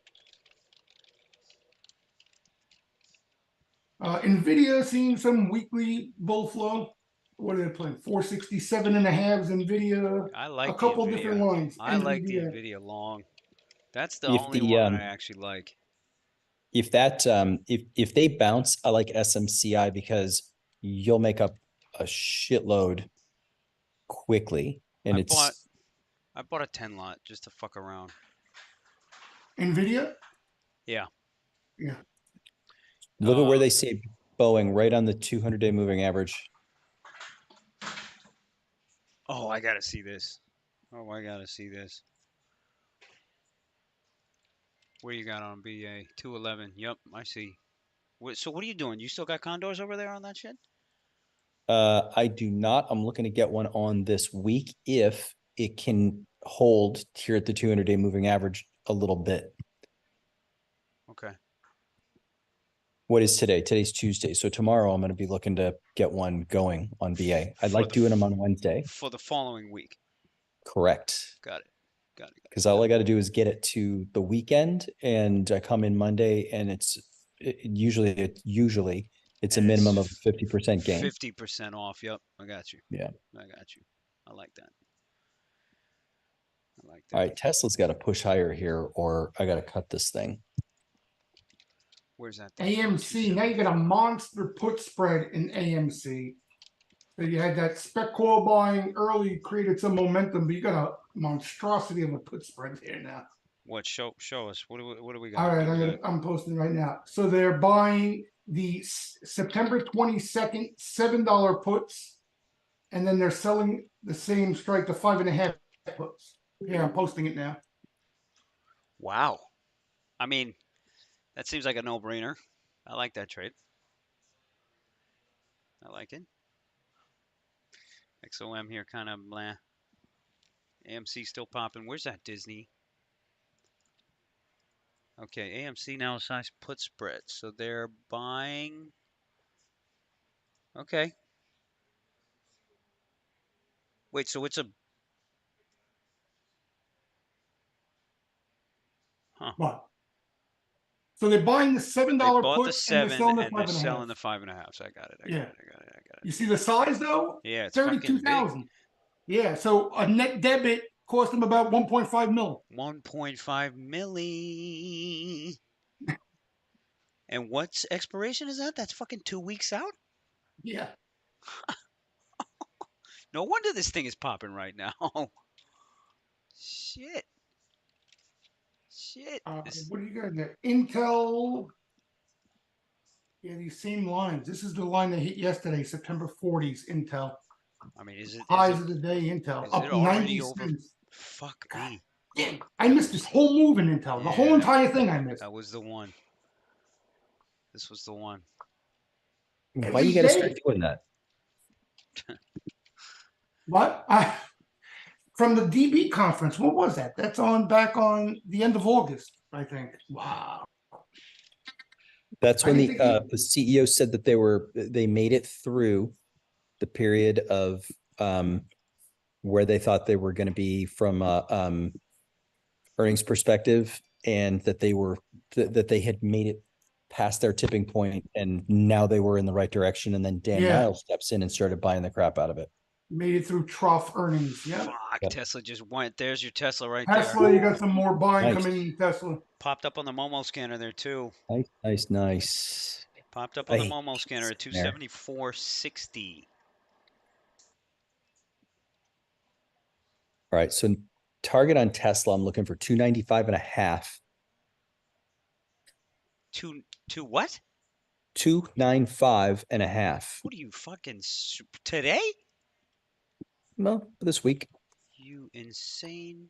Nvidia seeing some weekly bull flow. What are they playing? 467 and a halves Nvidia. I like A couple the different Nvidia. lines. I like the NVIDIA. Nvidia long. That's the If only the one I actually like. if that if they bounce, I like SMCI because you'll make up a shitload quickly, and I bought a 10 lot just to fuck around. Nvidia? Yeah. Yeah. look at where they say Boeing right on the 200-day moving average. Oh, I gotta see this. Oh, I gotta see this. Where you got on BA? 211. Yep, I see. So what are you doing? You still got condors over there on that shit? I do not. I'm looking to get one on this week if it can hold here at the 200-day moving average a little bit. Okay. What is today? Today's Tuesday. So tomorrow I'm going to be looking to get one going on BA. I'd like doing them on Wednesday. For the following week. Correct. Got it. Because all I got to do is get it to the weekend, and I come in Monday, and usually it's a minimum of 50% gain. 50% off. Yep, I got you. Yeah. I got you. I like that. All right, Tesla's got to push higher here, or I got to cut this thing. Where's that? AMC. Now you got a monster put spread in AMC. So you had that spec call buying early, created some momentum, but you got a monstrosity of a put spread there now. What? Show us. What do we got? All right, I'm posting right now. So they're buying the September 22nd $7 puts, and then they're selling the same strike, the 5.5 puts. Yeah, I'm posting it now. Wow. I mean, that seems like a no-brainer. I like that trade. I like it. XOM here kind of blah. AMC still popping. Where's that Disney? Okay, AMC now size put spread. So they're buying. Okay. Wait, so it's a. Huh. What? So they're buying the $7 They bought the puts and they're 7 selling the and they're 5.5. selling the 5.5. So I got it. I got it. You see the size though? Yeah, it's fucking big. 32,000. Yeah, so a net debit cost them about 1.5 mil. 1.5 milli. And what's expiration is that? That's fucking 2 weeks out? Yeah. No wonder this thing is popping right now. Shit. What do you got there? Intel. Yeah, these same lines. This is the line they hit yesterday, September 40s, Intel. I mean, is it highs of the day? Intel is up it already 90 over? cents. Fuck me. Yeah, I missed this whole move in Intel. The whole entire thing I missed. That was the one. This was the one. Why you got to start doing that? What? From the DB conference. What was that? That's back on the end of August, I think. Wow. That's when the CEO said that they made it through the period of where they thought they were going to be from earnings perspective, and that they had made it past their tipping point, and now they were in the right direction. And then Dan Niles steps in and started buying the crap out of it. Made it through trough earnings. Yeah. Fuck, Yep. Tesla just went. There's your Tesla right there. Tesla, you got some more buying Nice. coming in Tesla. Popped up on the Momo scanner there too. Nice. Popped up on the Hey, Momo scanner at it's in there. 274.60. All right. So target on Tesla, I'm looking for 295.5. Two what? 295.5. What are you fucking today? Well, this week. You insane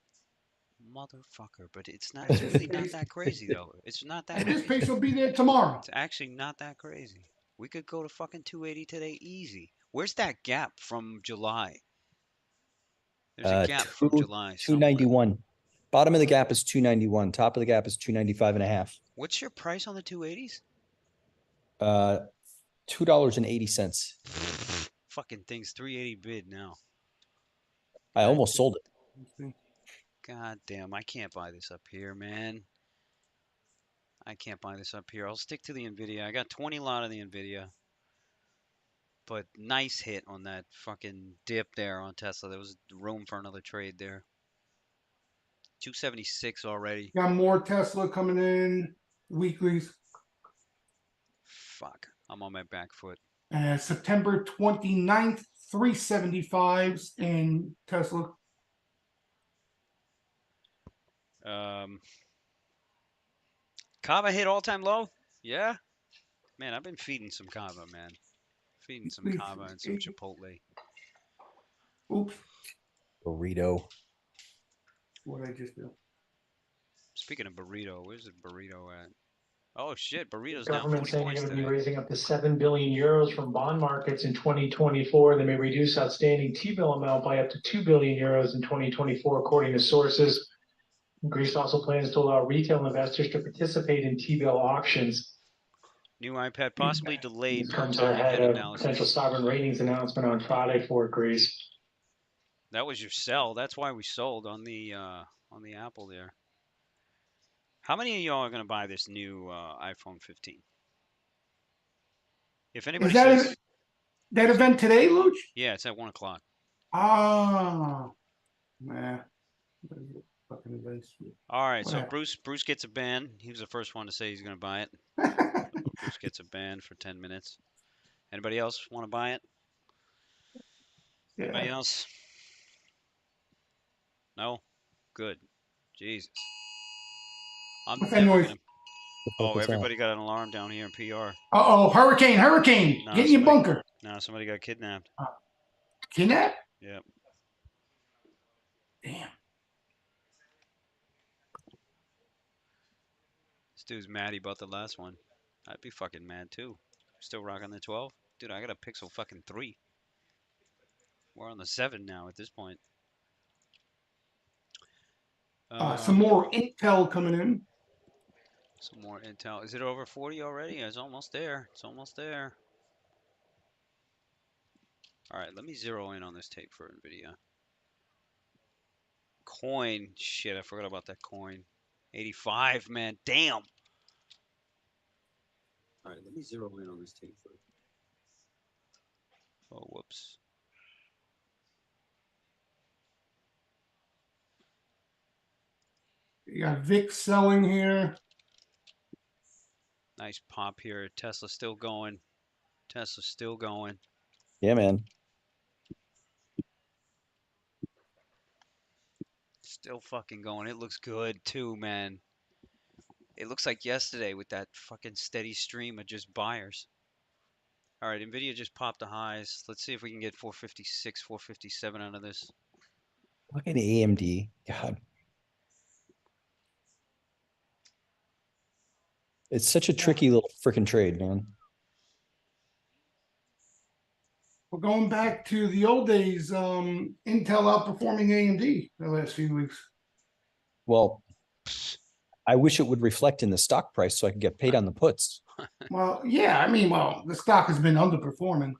motherfucker. But it's not. It's really not that crazy though. It's not that At this crazy. pace, will be there tomorrow. It's actually not that crazy. We could go to fucking 280 today easy. Where's that gap from July? There's a gap from July somewhere. 291. Bottom of the gap is 291. Top of the gap is 295.5. What's your price on the 280s? $2.80. Fucking thing's 380 bid now. I almost sold it. God damn, I can't buy this up here, man. I can't buy this up here. I'll stick to the Nvidia. I got 20 lot of the Nvidia. But nice hit on that fucking dip there on Tesla. There was room for another trade there. 276 already. Got more Tesla coming in weeklies. Fuck. I'm on my back foot. September 29th, 375s in Tesla. Kava hit all-time low? Yeah? Man, I've been feeding some Kava, man. Feeding some Kava and some Chipotle. Oops. Burrito. What I just do? Speaking of burrito, where's the burrito at? Oh shit, burrito's The down government 40 saying they're points going to be today. raising up to 7 billion euros from bond markets in 2024. They may reduce outstanding T-bill amount by up to 2 billion euros in 2024, according to sources. Greece also plans to allow retail investors to participate in T-bill auctions. New iPad possibly delayed This per comes timing ahead head of potential analysis. sovereign ratings announcement on Friday for Greece. That was your sell. That's why we sold on the Apple there. How many of y'all are gonna buy this new iPhone 15? If anybody Is that says that event today, Luch? yeah, it's at 1 o'clock. Ah, nah. Fucking events. All right, so Whatever. Bruce gets a ban. He was the first one to say he's gonna buy it. Bruce gets a ban for 10 minutes. Anybody else want to buy it? Anybody Yeah. else? No? Good. Jesus. I'm What's that never noise? gonna. The fuck Oh, was that? everybody got an alarm down here in PR. Uh-oh, hurricane. Nah, Get in your somebody- bunker. No, somebody got kidnapped. Kidnap? Yep. Damn. This dude's mad he bought the last one. I'd be fucking mad too. Still rocking the 12? Dude, I got a Pixel fucking 3. We're on the 7 now at this point. Some more Intel coming in. Some more Intel. Is it over 40 already? It's almost there. It's almost there. All right, let me zero in on this tape for NVIDIA. Coin. Shit, I forgot about that coin. 85, man. Damn. All right, let me zero in on this tape for. Oh, whoops. You got VIX selling here. Nice pop here. Tesla's still going. Tesla's still going. Yeah, man. Still fucking going. It looks good too, man. It looks like yesterday with that fucking steady stream of just buyers. All right, NVIDIA just popped the highs. Let's see if we can get 456, 457 out of this. Fucking AMD. God. It's such a tricky little freaking trade, man. We're going back to the old days. Intel outperforming AMD the last few weeks. Well, I wish it would reflect in the stock price so I could get paid on the puts. Well, yeah, I mean, the stock has been underperforming.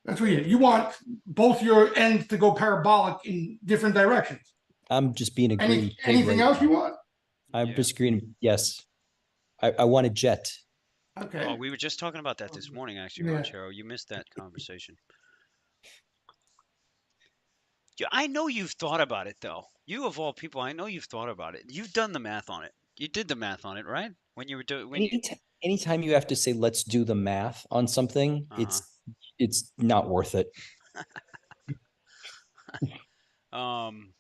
That's what you want both your ends to go parabolic in different directions. I'm just being a greedy pig Anything right else now. you want? I'm Yeah. just green. Yes. I want a jet. Okay. Oh, we were just talking about that this morning, actually, Yeah. Ranchero. You missed that conversation. I know you've thought about it though. You of all people, I know you've thought about it. You've done the math on it. You did the math on it, right? When you were doing when you Anytime you have to say, let's do the math on something, uh-huh. it's not worth it. Um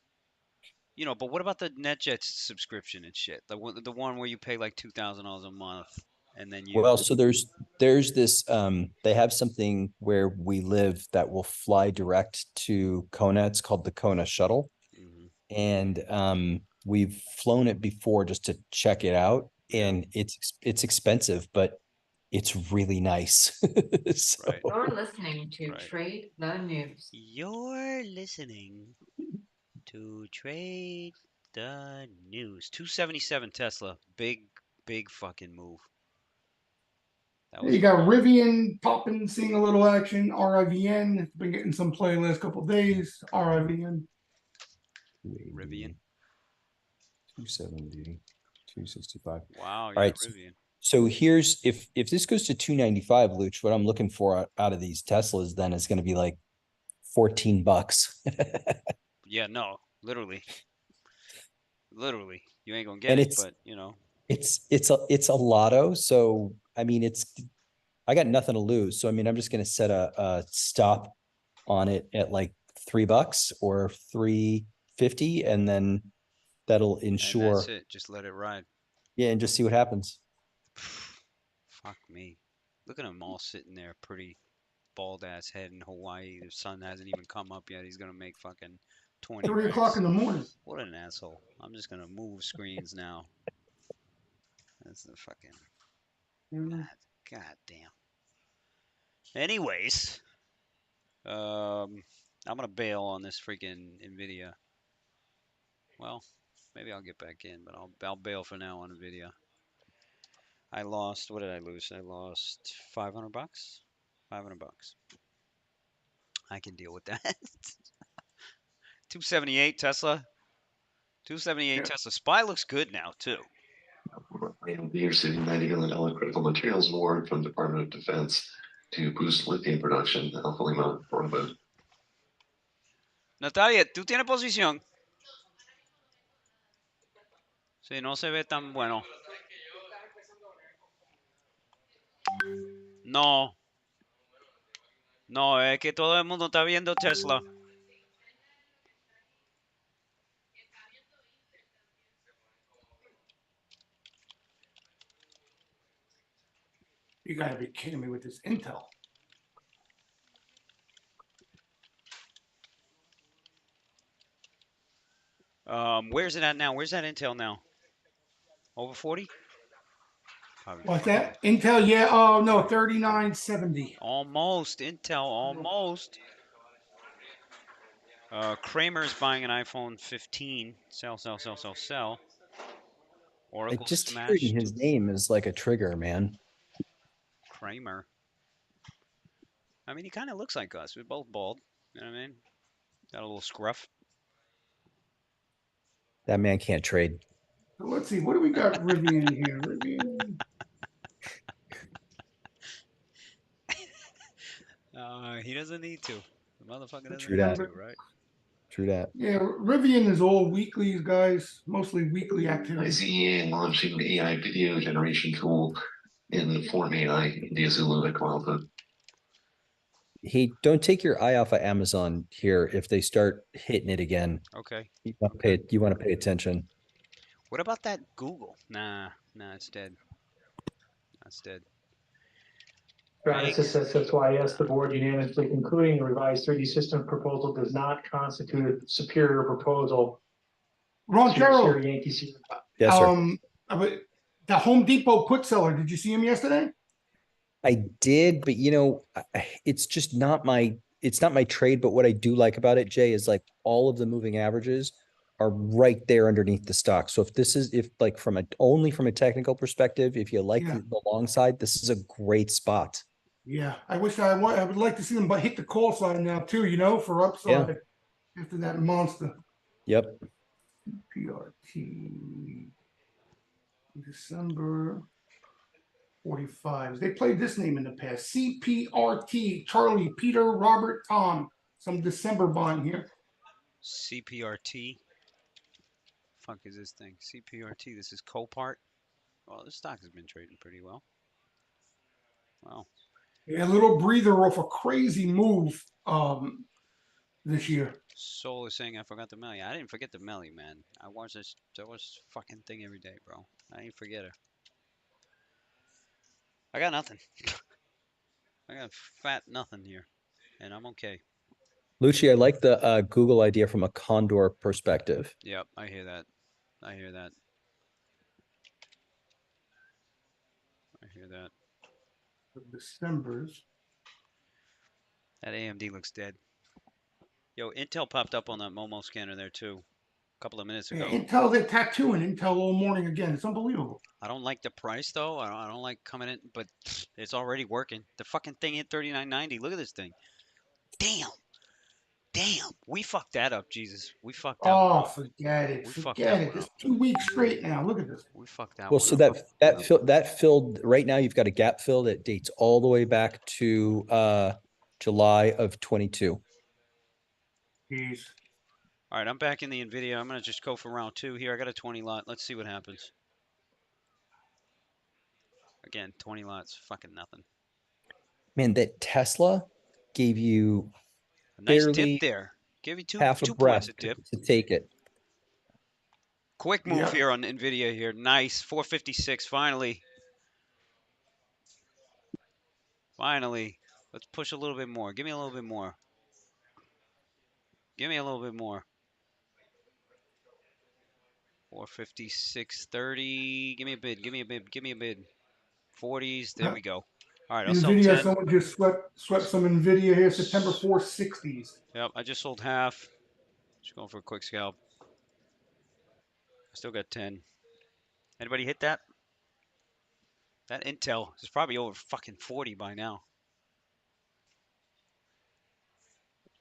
but what about the NetJets subscription and shit? The one where you pay like $2,000 a month and then you Well, so there's this they have something where we live that will fly direct to Kona. It's called the Kona shuttle. Mhm. And we've flown it before just to check it out, Yeah. and it's expensive, but it's really nice. So Right. You're listening to Right. Trade the News. You're listening to Trade the News. 277 Tesla. Big fucking move. That was You got Rivian popping, seeing a little action. RIVN, it's been getting some play last couple days. RIVN. Rivian. 270, 265. Wow, All yeah, right. Rivian. So here's if this goes to 295, Luch, what I'm looking for out of these Teslas then is going to be like $14. Yeah, no, literally. Literally. You ain't gonna get And it, but it's a lotto. So I mean I got nothing to lose. So I mean I'm just gonna set a stop on it at like $3 or 350, and then that'll and ensure, that's it. Just let it ride. yeah, and just see what happens. Fuck me. Look at him all sitting there, pretty bald ass head in Hawaii. The sun hasn't even come up yet. He's gonna make fucking 20 3 o'clock in racks. the morning. What an asshole. I'm just gonna move screens now. That's the fucking Mm. god damn. Anyways, I'm gonna bail on this freaking Nvidia. Well, maybe I'll get back in, but I'll bail for now on Nvidia. I lost. What did I lose? I lost $500. $500. I can deal with that. 278 Tesla. 278 Yeah. Tesla. Spy looks good now too. AMD receiving $90 million critical materials award from Department of Defense to boost lithium production. Alpha Lima Bravo. Natalia, ¿tú tienes posición? Sí, no se ve tan bueno. No. No, es que todo el mundo está viendo Tesla. You gotta be kidding me with this Intel. Where's it at now? Where's that Intel now? Over 40? Probably What's fucking that? Intel, yeah. Oh no, 3970. almost. Intel, almost. Kramer's buying an iPhone 15. Sell, sell, sell, sell, sell. Oracle Just hearing smashed. his name is like a trigger, man. Kramer. I mean, he kind of looks like us. We're both bald. You know what I mean? Got a little scruff. That man can't trade. So let's see, what do we got Rivian here? Rivian. He doesn't need to. The motherfucker doesn't True need that. to, right? True that. Yeah, Rivian is all weeklies, guys. Mostly weekly activity. ICEA launching the AI video generation tool in the form AI India Zulu Echo Alpha. Hey, don't take your eye off of Amazon here if they start hitting it again. Okay. You want to pay attention. What about that Google? Nah, it's dead. That's dead. Stratasys says that's why, yes, the board unanimously concluding the revised 3D system proposal does not constitute a superior proposal. Ron Carroll, Yankee Sierra. Yes, sir. But the Home Depot put seller, did you see him yesterday? I did, but it's just not it's not my trade. But what I do like about it, Jay, is like all of the moving averages are right there underneath the stock. So if like only from a technical perspective, if you like Yeah. the long side, this is a great spot. Yeah, I would like to see them, but hit the call sign now too, for upside after that monster. Yep. PRT December 45. They played this name in the past. CPRT Charlie Peter Robert Tom. Some December buying here. CPRT. Fuck is this thing? CPRT. This is Copart. Well, this stock has been trading pretty well. Wow. Yeah, a little breather off a crazy move this year. Soul is saying I forgot the Melly. I didn't forget the Melly, man. I watch this fucking thing every day, bro. I didn't forget her. I got nothing. I got fat nothing here, and I'm okay. Lucci, I like the Google idea from a condor perspective. Yep, I hear that. I hear that. I hear that. December's. That AMD looks dead. Yo, Intel popped up on that Momo scanner there too, a couple of minutes Yeah, ago. Intel, they're tattooing Intel all morning again. It's unbelievable. I don't like the price though. I don't like coming in, but it's already working. The fucking thing hit 39.90. Look at this thing. Damn. Damn. We fucked that up, Jesus. We fucked that one Oh, up. forget it. We fucked Forget that it. one It's up. 2 weeks straight now. Look at this. We fucked that Well, one so up. that filled right now. You've got a gap fill that dates all the way back to July of 22. Jeez. All right, I'm back in the NVIDIA. I'm going to just go for round 2 here. I got a 20 lot. Let's see what happens. Again, 20 lots. Fucking nothing. Man, that Tesla gave you A nice dip barely there. Give you half a 2 points breath a dip. to take it. Quick move Yep. here on NVIDIA here. Nice. 456 finally. Finally. Let's push a little bit more. Give me a little bit more. Give me a little bit more. 456.30. Give me a bid. Give me a bid. Give me a bid. 40s. There we go. All right, I'll sell NVIDIA, 10. someone just swept some NVIDIA here, September 460s. Yep, I just sold half. Just going for a quick scalp. I still got 10. Anybody hit that? That Intel is probably over fucking 40 by now.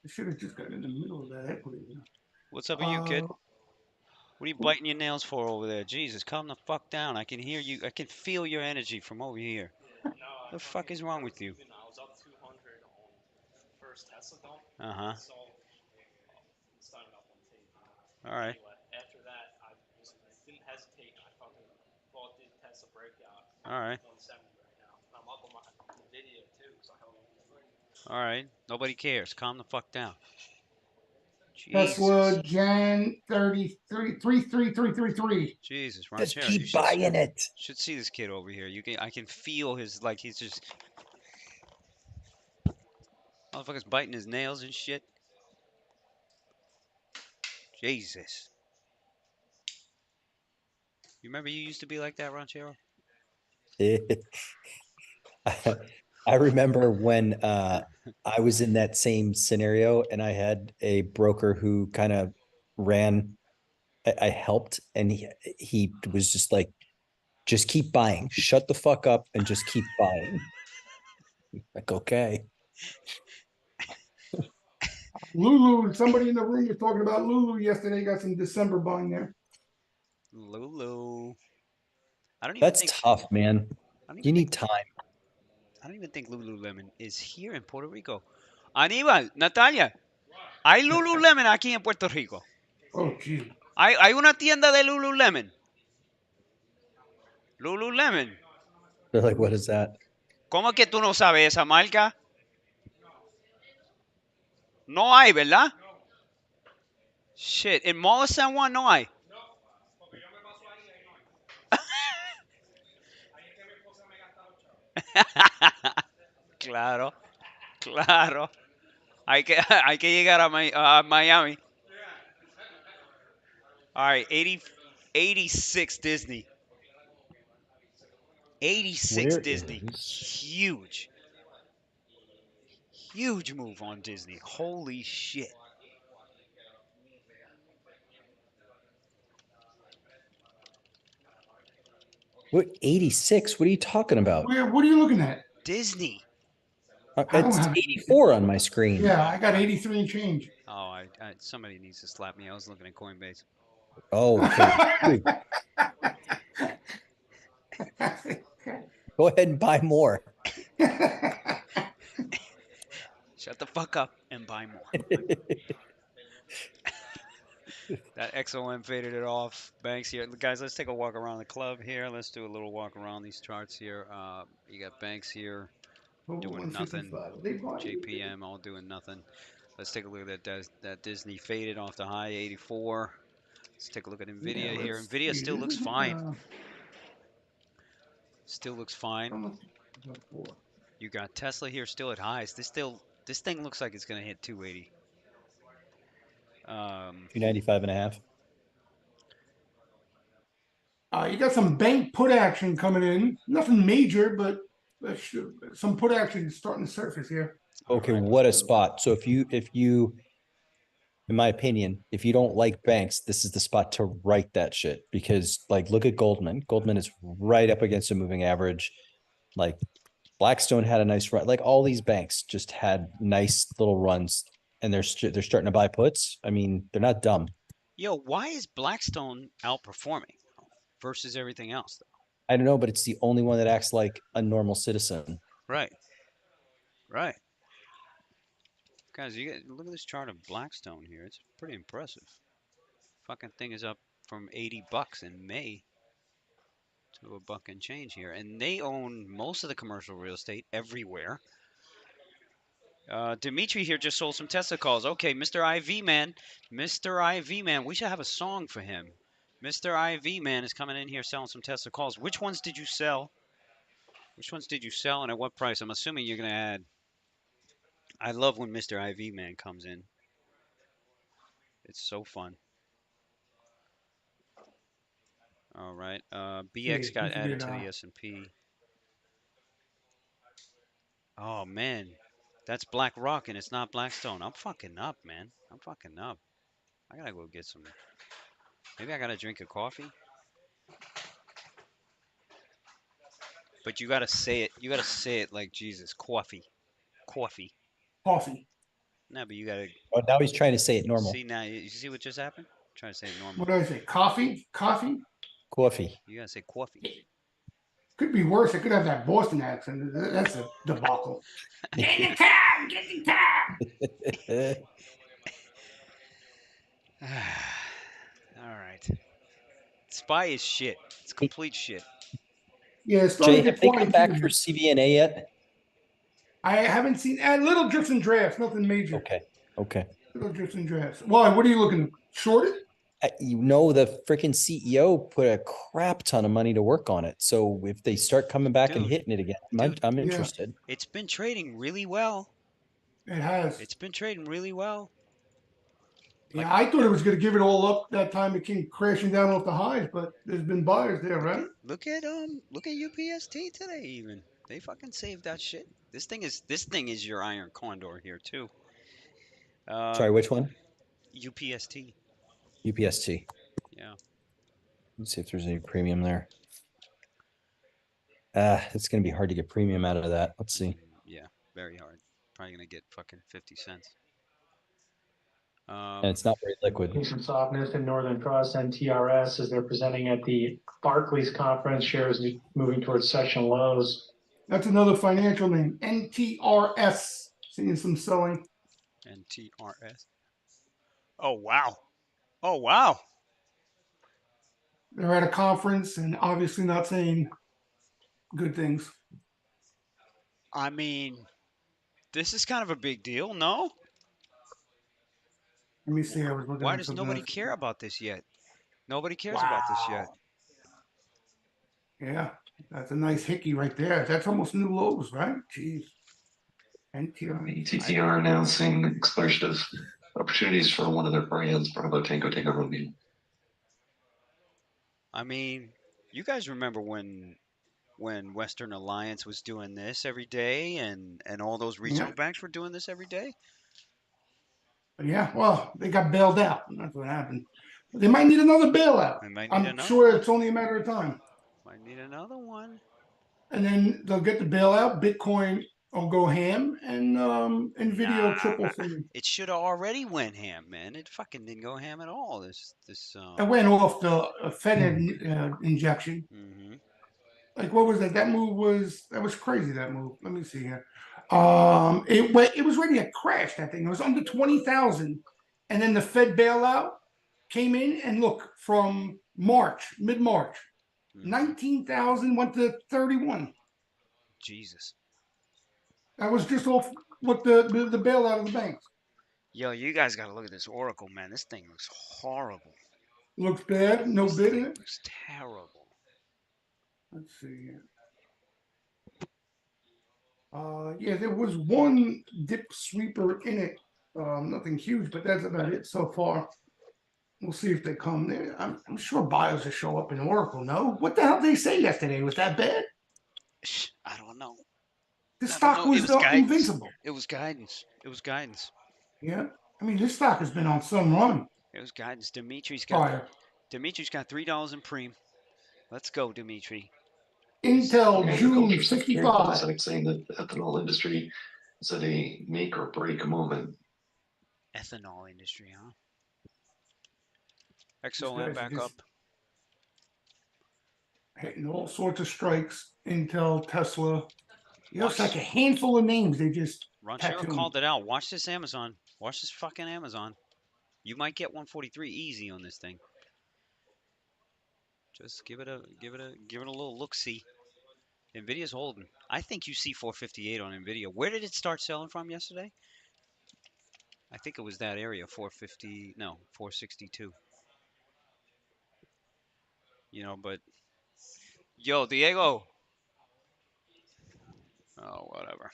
I should have just gotten in the middle of that equity. What's up with you, kid? What are you biting your nails for over there? Jesus, calm the fuck down. I can hear you. I can feel your energy from over here. What the fuck is wrong with you? I was up 200 on first Tesla dump. Uh-huh. So starting up on tape. All right. Anyway, after that, I didn't hesitate. I fucking bought the Tesla breakout. All right. 170 right now. I'm up on my video too, so I held on. All right. Nobody cares. Calm the fuck down. Tesla, Jesus. Jan 3333333. Jesus, Just Ranchero, you keep buying it. should see this kid over here. I can feel his, like, he's just, motherfucker's biting his nails and shit. Jesus. You remember you used to be like that, Ranchero? I remember when I was in that same scenario and I had a broker who kind of ran. I helped, and he was just like, just keep buying, shut the fuck up, and just keep buying. Like, okay. Lulu, somebody in the room was talking about Lulu yesterday. Got some December buying there. Lulu. I don't even That's think tough, man. I don't You even need think time. I don't even think Lululemon is here in Puerto Rico. Aníbal, Natalia, hay Lululemon aquí en Puerto Rico. Oh, geez. Hay una tienda de Lululemon. Lululemon. They're like, what is that? ¿Cómo que tú no sabes esa marca? No hay, ¿verdad? Shit, en Mall of San Juan no hay. Claro, claro. Hay que llegar a Miami. All right, 86 Disney. 86 Where Disney. is- Huge. Huge move on Disney. Holy shit. What 86? What are you talking about? What are you looking at? Disney. I don't It's have 84 on my screen. Yeah, I got 83 and change. Oh, somebody needs to slap me. I was looking at Coinbase. Oh, okay. Go ahead and buy more. Shut the fuck up and buy more. That XOM faded it off. Banks here. Guys, let's take a walk around the club here. Let's do a little walk around these charts here. You got Banks here doing nothing. 155. They bought it. JPM all doing nothing. Let's take a look at that Disney faded off the high 84. Let's take a look at Yeah, Nvidia here. let's Nvidia see. still looks fine. Still looks fine. Almost 4. You got Tesla here still at highs. This thing looks like it's gonna hit 280. 295 and a half. You got some bank put action coming in. Nothing major, but some put action starting to surface here. Okay, what a spot. So if you, in my opinion, if you don't like banks, this is the spot to write that shit, because like, look at Goldman. Goldman is right up against a moving average. Like Blackstone had a nice run. Like all these banks just had nice little runs, and they're starting to buy puts. I mean, they're not dumb. Yo, why is Blackstone outperforming versus everything else, though? I don't know, but it's the only one that acts like a normal citizen. Right. Right. Guys, look at this chart of Blackstone here. It's pretty impressive. Fucking thing is up from $80 in May to $1 and change here, and they own most of the commercial real estate everywhere. Dimitri here just sold some Tesla calls. Okay, Mr. IV man, Mr. IV man, we should have a song for him. Mr. IV man is coming in here selling some Tesla calls. Which ones did you sell? Which ones did you sell, and at what price? I'm assuming you're gonna add. I love when Mr. IV man comes in. It's so fun. All right. BX got added to the S&P. Oh man, that's BlackRock and it's not Blackstone. I'm fucking up, man. I'm fucking up. I gotta go get some. Maybe I gotta drink a coffee. But you gotta say it. You gotta say it like Jesus. Coffee. Coffee. Coffee. No, but you gotta Oh, now he's trying to say it normal. see now. You see what just happened? I'm trying to say it normal. What do I say? Coffee? Coffee? Coffee. You gotta say coffee. Could be worse. I could have that Boston accent. That's a debacle. Get in the cab! Get in the cab! All right. Spy is shit. It's complete shit. Yeah, it's starting Jay, to have get they come back fine-tuned. for CVNA yet? I haven't seen little drifts and drafts, nothing major. Okay. Okay. Little drifts and drafts. Why? What are you looking? Shorted? You know, the freaking CEO put a crap ton of money to work on it. So if they start coming back and Dude, hitting it again, dude, I'm yeah. interested. It's been trading really well. It has. It's been trading really well. Yeah, I thought it was going to give it all up that time it came crashing down off the highs, but there's been buyers there, right? Look at UPST today even. They fucking saved that shit. This thing is your iron condor here too. Sorry, which one? UPST. UPST. Yeah. Let's see if there's any premium there. It's going to be hard to get premium out of that. Let's see. Yeah, very hard. Probably gonna get fucking 50 cents. And it's not very liquid. Seeing some softness in Northern Trust and TRS as they're presenting at the Barclays conference. Shares moving towards session lows. That's another financial name. NTRS. Seeing some selling. NTRS. Oh wow. Oh wow. They're at a conference and obviously not saying good things. I mean, this is kind of a big deal, no? Let me see. I was looking Why at does something nobody else. care about this yet? Nobody cares about this yet. Yeah, that's a nice hickey right there. That's almost new lows, right? Jeez. NTR. TTR announcing exploration of opportunities for one of their brands, Bravo Tango Tango Romeo. I mean, you guys remember when Western Alliance was doing this every day and all those regional banks were doing this every day? Yeah, well, they got bailed out. That's what happened. They might need another bailout. They might need I'm another sure one. it's only a matter of time. Might need another one. And then they'll get the bailout. Bitcoin will go ham, and Nvidia will triple thing. It should have already went ham, man. It fucking didn't go ham at all. It went off the Fed injection. Mm-hmm. Like what was that? That was crazy. That move. Let me see here. It was ready to crash. That thing. It was under 20,000, and then the Fed bailout came in and look from March, mid-March, Mhm. 19,000 went to 31. Jesus. That was just off what the bailout of the banks. Yo, you guys got to look at this Oracle, man. This thing looks horrible. Looks bad. No This bid in thing it. looks terrible. Let's see here. Yeah, there was one dip sweeper in it. Nothing huge, but that's about it so far. We'll see if they come there. I'm sure buyers will show up in Oracle. No, what the hell did they say yesterday? Was that bad? I don't know. This I don't stock know. It was was guidance. invincible. It was guidance. It was guidance. Yeah, I mean this stock has been on some run It was guidance. Dimitri's prior. got $3 in preem. Let's go, Dimitri. Intel The June agriculture secretary for the 55. Senate saying that the ethanol industry is at a make or break moment. Ethanol industry, huh? These XOM guys are back just up. hitting all sorts of strikes. Intel, Tesla. You know, it's like Watch. a handful of names they just Ranchero tattooed. called it out. Watch this Amazon. Watch this fucking Amazon. You might get 143 easy on this thing. Just give it a little look see. Nvidia's holding. I think you see 458 on Nvidia. Where did it start selling from yesterday? I think it was that area, 450. No, 462. You know, but yo, Diego. Oh, whatever.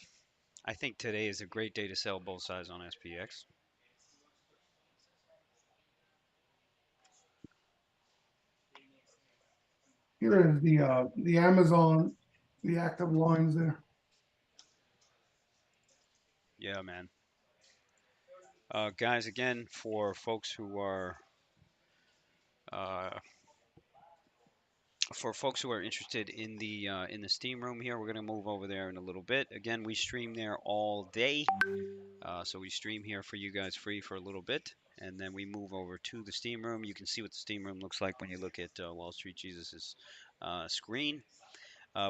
I think today is a great day to sell both sides on SPX. Here is the Amazon, the active lines there. Yeah, man. Guys, again, for folks who are uh, interested in the Steam room here, we're gonna move over there in a little bit. Again, we stream there all day, so we stream here for you guys free for a little bit, and then we move over to the Steam room. You can see what the Steam room looks like when you look at Wall Street Jesus's screen.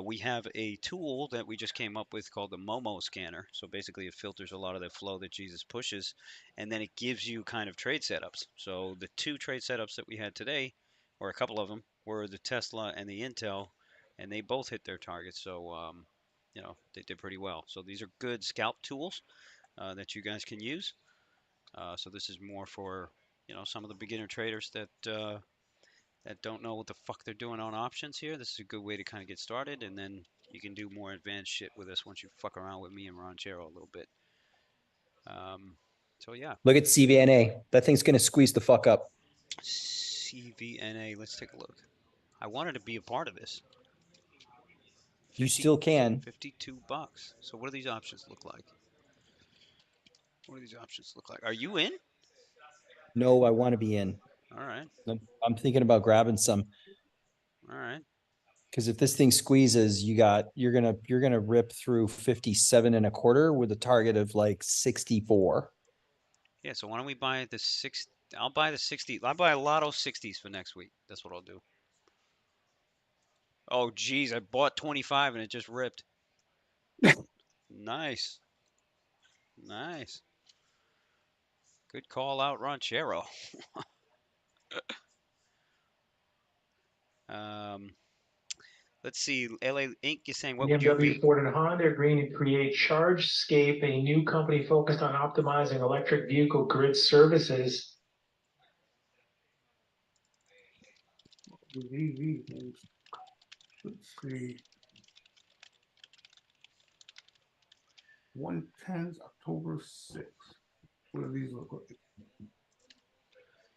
We have a tool that we just came up with called the Momo scanner. So basically, it filters a lot of the flow that Jesus pushes, and then it gives you kind of trade setups. So the two trade setups that we had today, or a couple of them, were the Tesla and the Intel, and they both hit their targets. So you know, they did pretty well. So these are good scalp tools that you guys can use. So this is more for some of the beginner traders that don't know what the fuck they're doing on options here. This is a good way to kind of get started, and then you can do more advanced shit with us once you fuck around with me and Ranchero a little bit. So yeah. Look at CVNA. That thing's going to squeeze the fuck up. CVNA. Let's take a look. I wanted to be a part of this. You still can. $52. So what do these options look like? What do these options look like? Are you in? No, I want to be in. All right. I'm thinking about grabbing some. All right. Because if this thing squeezes, you're gonna rip through 57 and a quarter with a target of like 64. Yeah. So why don't we buy the six? I'll buy the 60. I'll buy a lotto 60s for next week. That's what I'll do. Oh, geez, I bought 25 and it just ripped. Nice. Nice. Good call out, Ranchero. um, let's see. LA Inc. is saying, what would you BMW, be? Ford, and Honda are agreeing to create ChargeScape, a new company focused on optimizing electric vehicle grid services. The EV things. Let's see. 110's October 6th. What do these look like?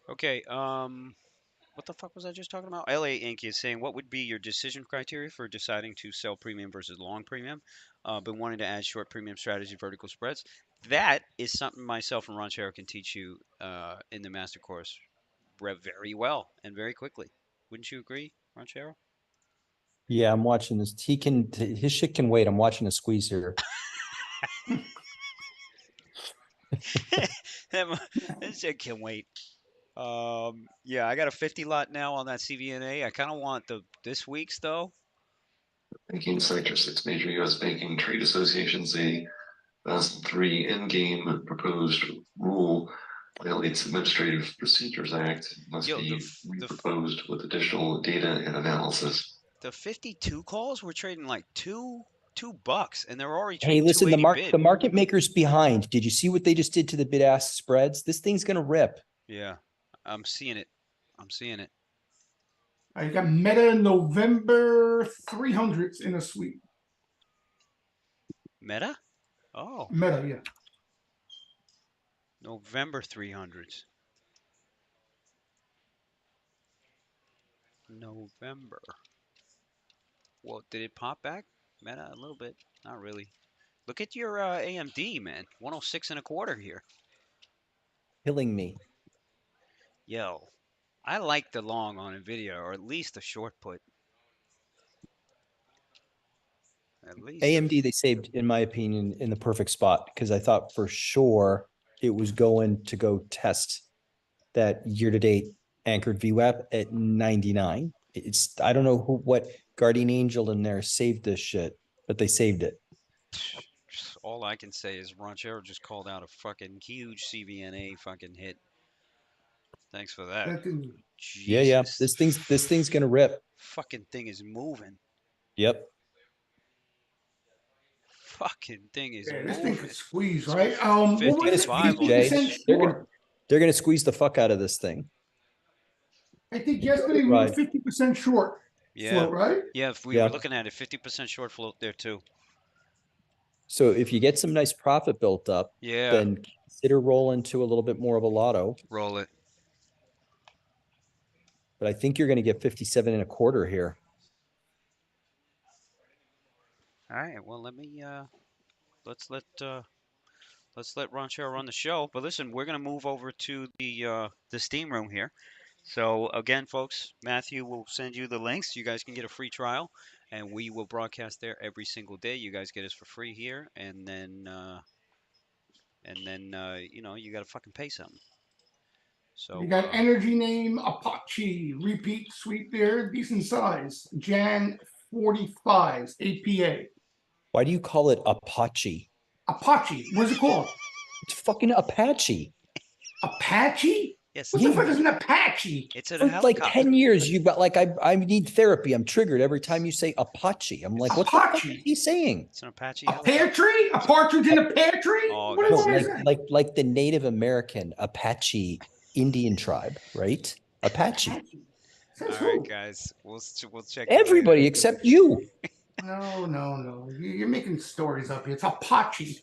Okay. What the fuck was I just talking about? LA Inc. is saying, what would be your decision criteria for deciding to sell premium versus long premium? Been wanting to add short premium strategy, vertical spreads. That is something myself and Ranchero can teach you in the master course very well and very quickly. Wouldn't you agree, Ranchero? Yeah, I'm watching this. His shit can wait. I'm watching a squeeze here. That shit can wait. Yeah, I got a 50 lot now on that CVNA. I kind of want this week's though. Banking sector, 6 major U.S. banking trade associations, a Basel III endgame proposed rule violates Administrative Procedures Act, must Yo, be proposed with additional data and analysis. the 52 calls we're trading like $2, and they're already Hey, trading listen, the 280 bid. market maker's behind. Did you see what they just did to the bid ask spreads? This thing's gonna rip. Yeah, I'm seeing it. I'm seeing it. I got Meta November 300s in a suite. Meta? Oh, Meta, yeah. November 300s. November. Well, did it pop back? Meta a little bit. Not really. Look at your AMD, man. 106.25 here. Killing me. Yo, I like the long on Nvidia, or at least the short put. At least AMD, they saved, in my opinion, in the perfect spot because I thought for sure it was going to go test that year-to-date anchored VWAP at 99. It's, I don't know what guardian angel in there saved this shit, but they saved it. all I can say is Ranchero just called out a fucking huge CVNA fucking hit. Thanks for that. That thing, Yeah, yeah. Jesus. This thing's gonna rip. Fucking thing is moving. Yep. Fucking thing is yeah, this thing moving. could squeeze, It's right? What was it? 55 on 50% They're short. gonna squeeze the fuck out of this thing. I think yesterday we were Right. 50% short Yeah. float, right? Yeah, if we Yeah. were looking at it, 50% short float there too. So if you get some nice profit built up, Yeah. then consider rolling to a little bit more of a lotto. Roll it. But I think you're gonna get 57.25 here. All right. Well, let me let's let Ranchero run the show. But listen, we're gonna move over to the steam room here. So again, folks, Matthew will send you the links. You guys can get a free trial, and we will broadcast there every single day. You guys get us for free here, and then you know, you gotta fucking pay something. So You got energy name Apache repeat sweep there, decent size. Jan 45s APA. Why do you call it Apache? Apache. What's it called? It's fucking Apache. Apache? yes, What the fuck is an Apache? it's a For like helicopter. 10 years, you've got like, I need therapy. I'm triggered every time you say Apache. I'm like, what the fuck Apache. is he saying? It's an Apache A helicopter. pear tree? A partridge in a pear tree? Oh, What that's is No, that? like the Native American Apache Indian tribe, right? Apache. Apache. Says All right, who? guys. We'll check you later. Everybody except you. No. You're making stories up here. It's Apache.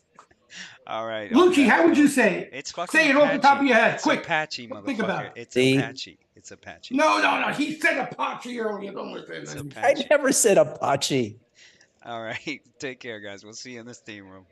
All right. Lucci, how would you say it? It's fucking Say it Apache. off the top of your head, It's quick. Apache, Think about motherfucker. it. It's See? Apache. It's Apache. No. He said Apache earlier. Don't It's listen. Apache. I never said Apache. All right. Take care, guys. We'll see you in the steam room.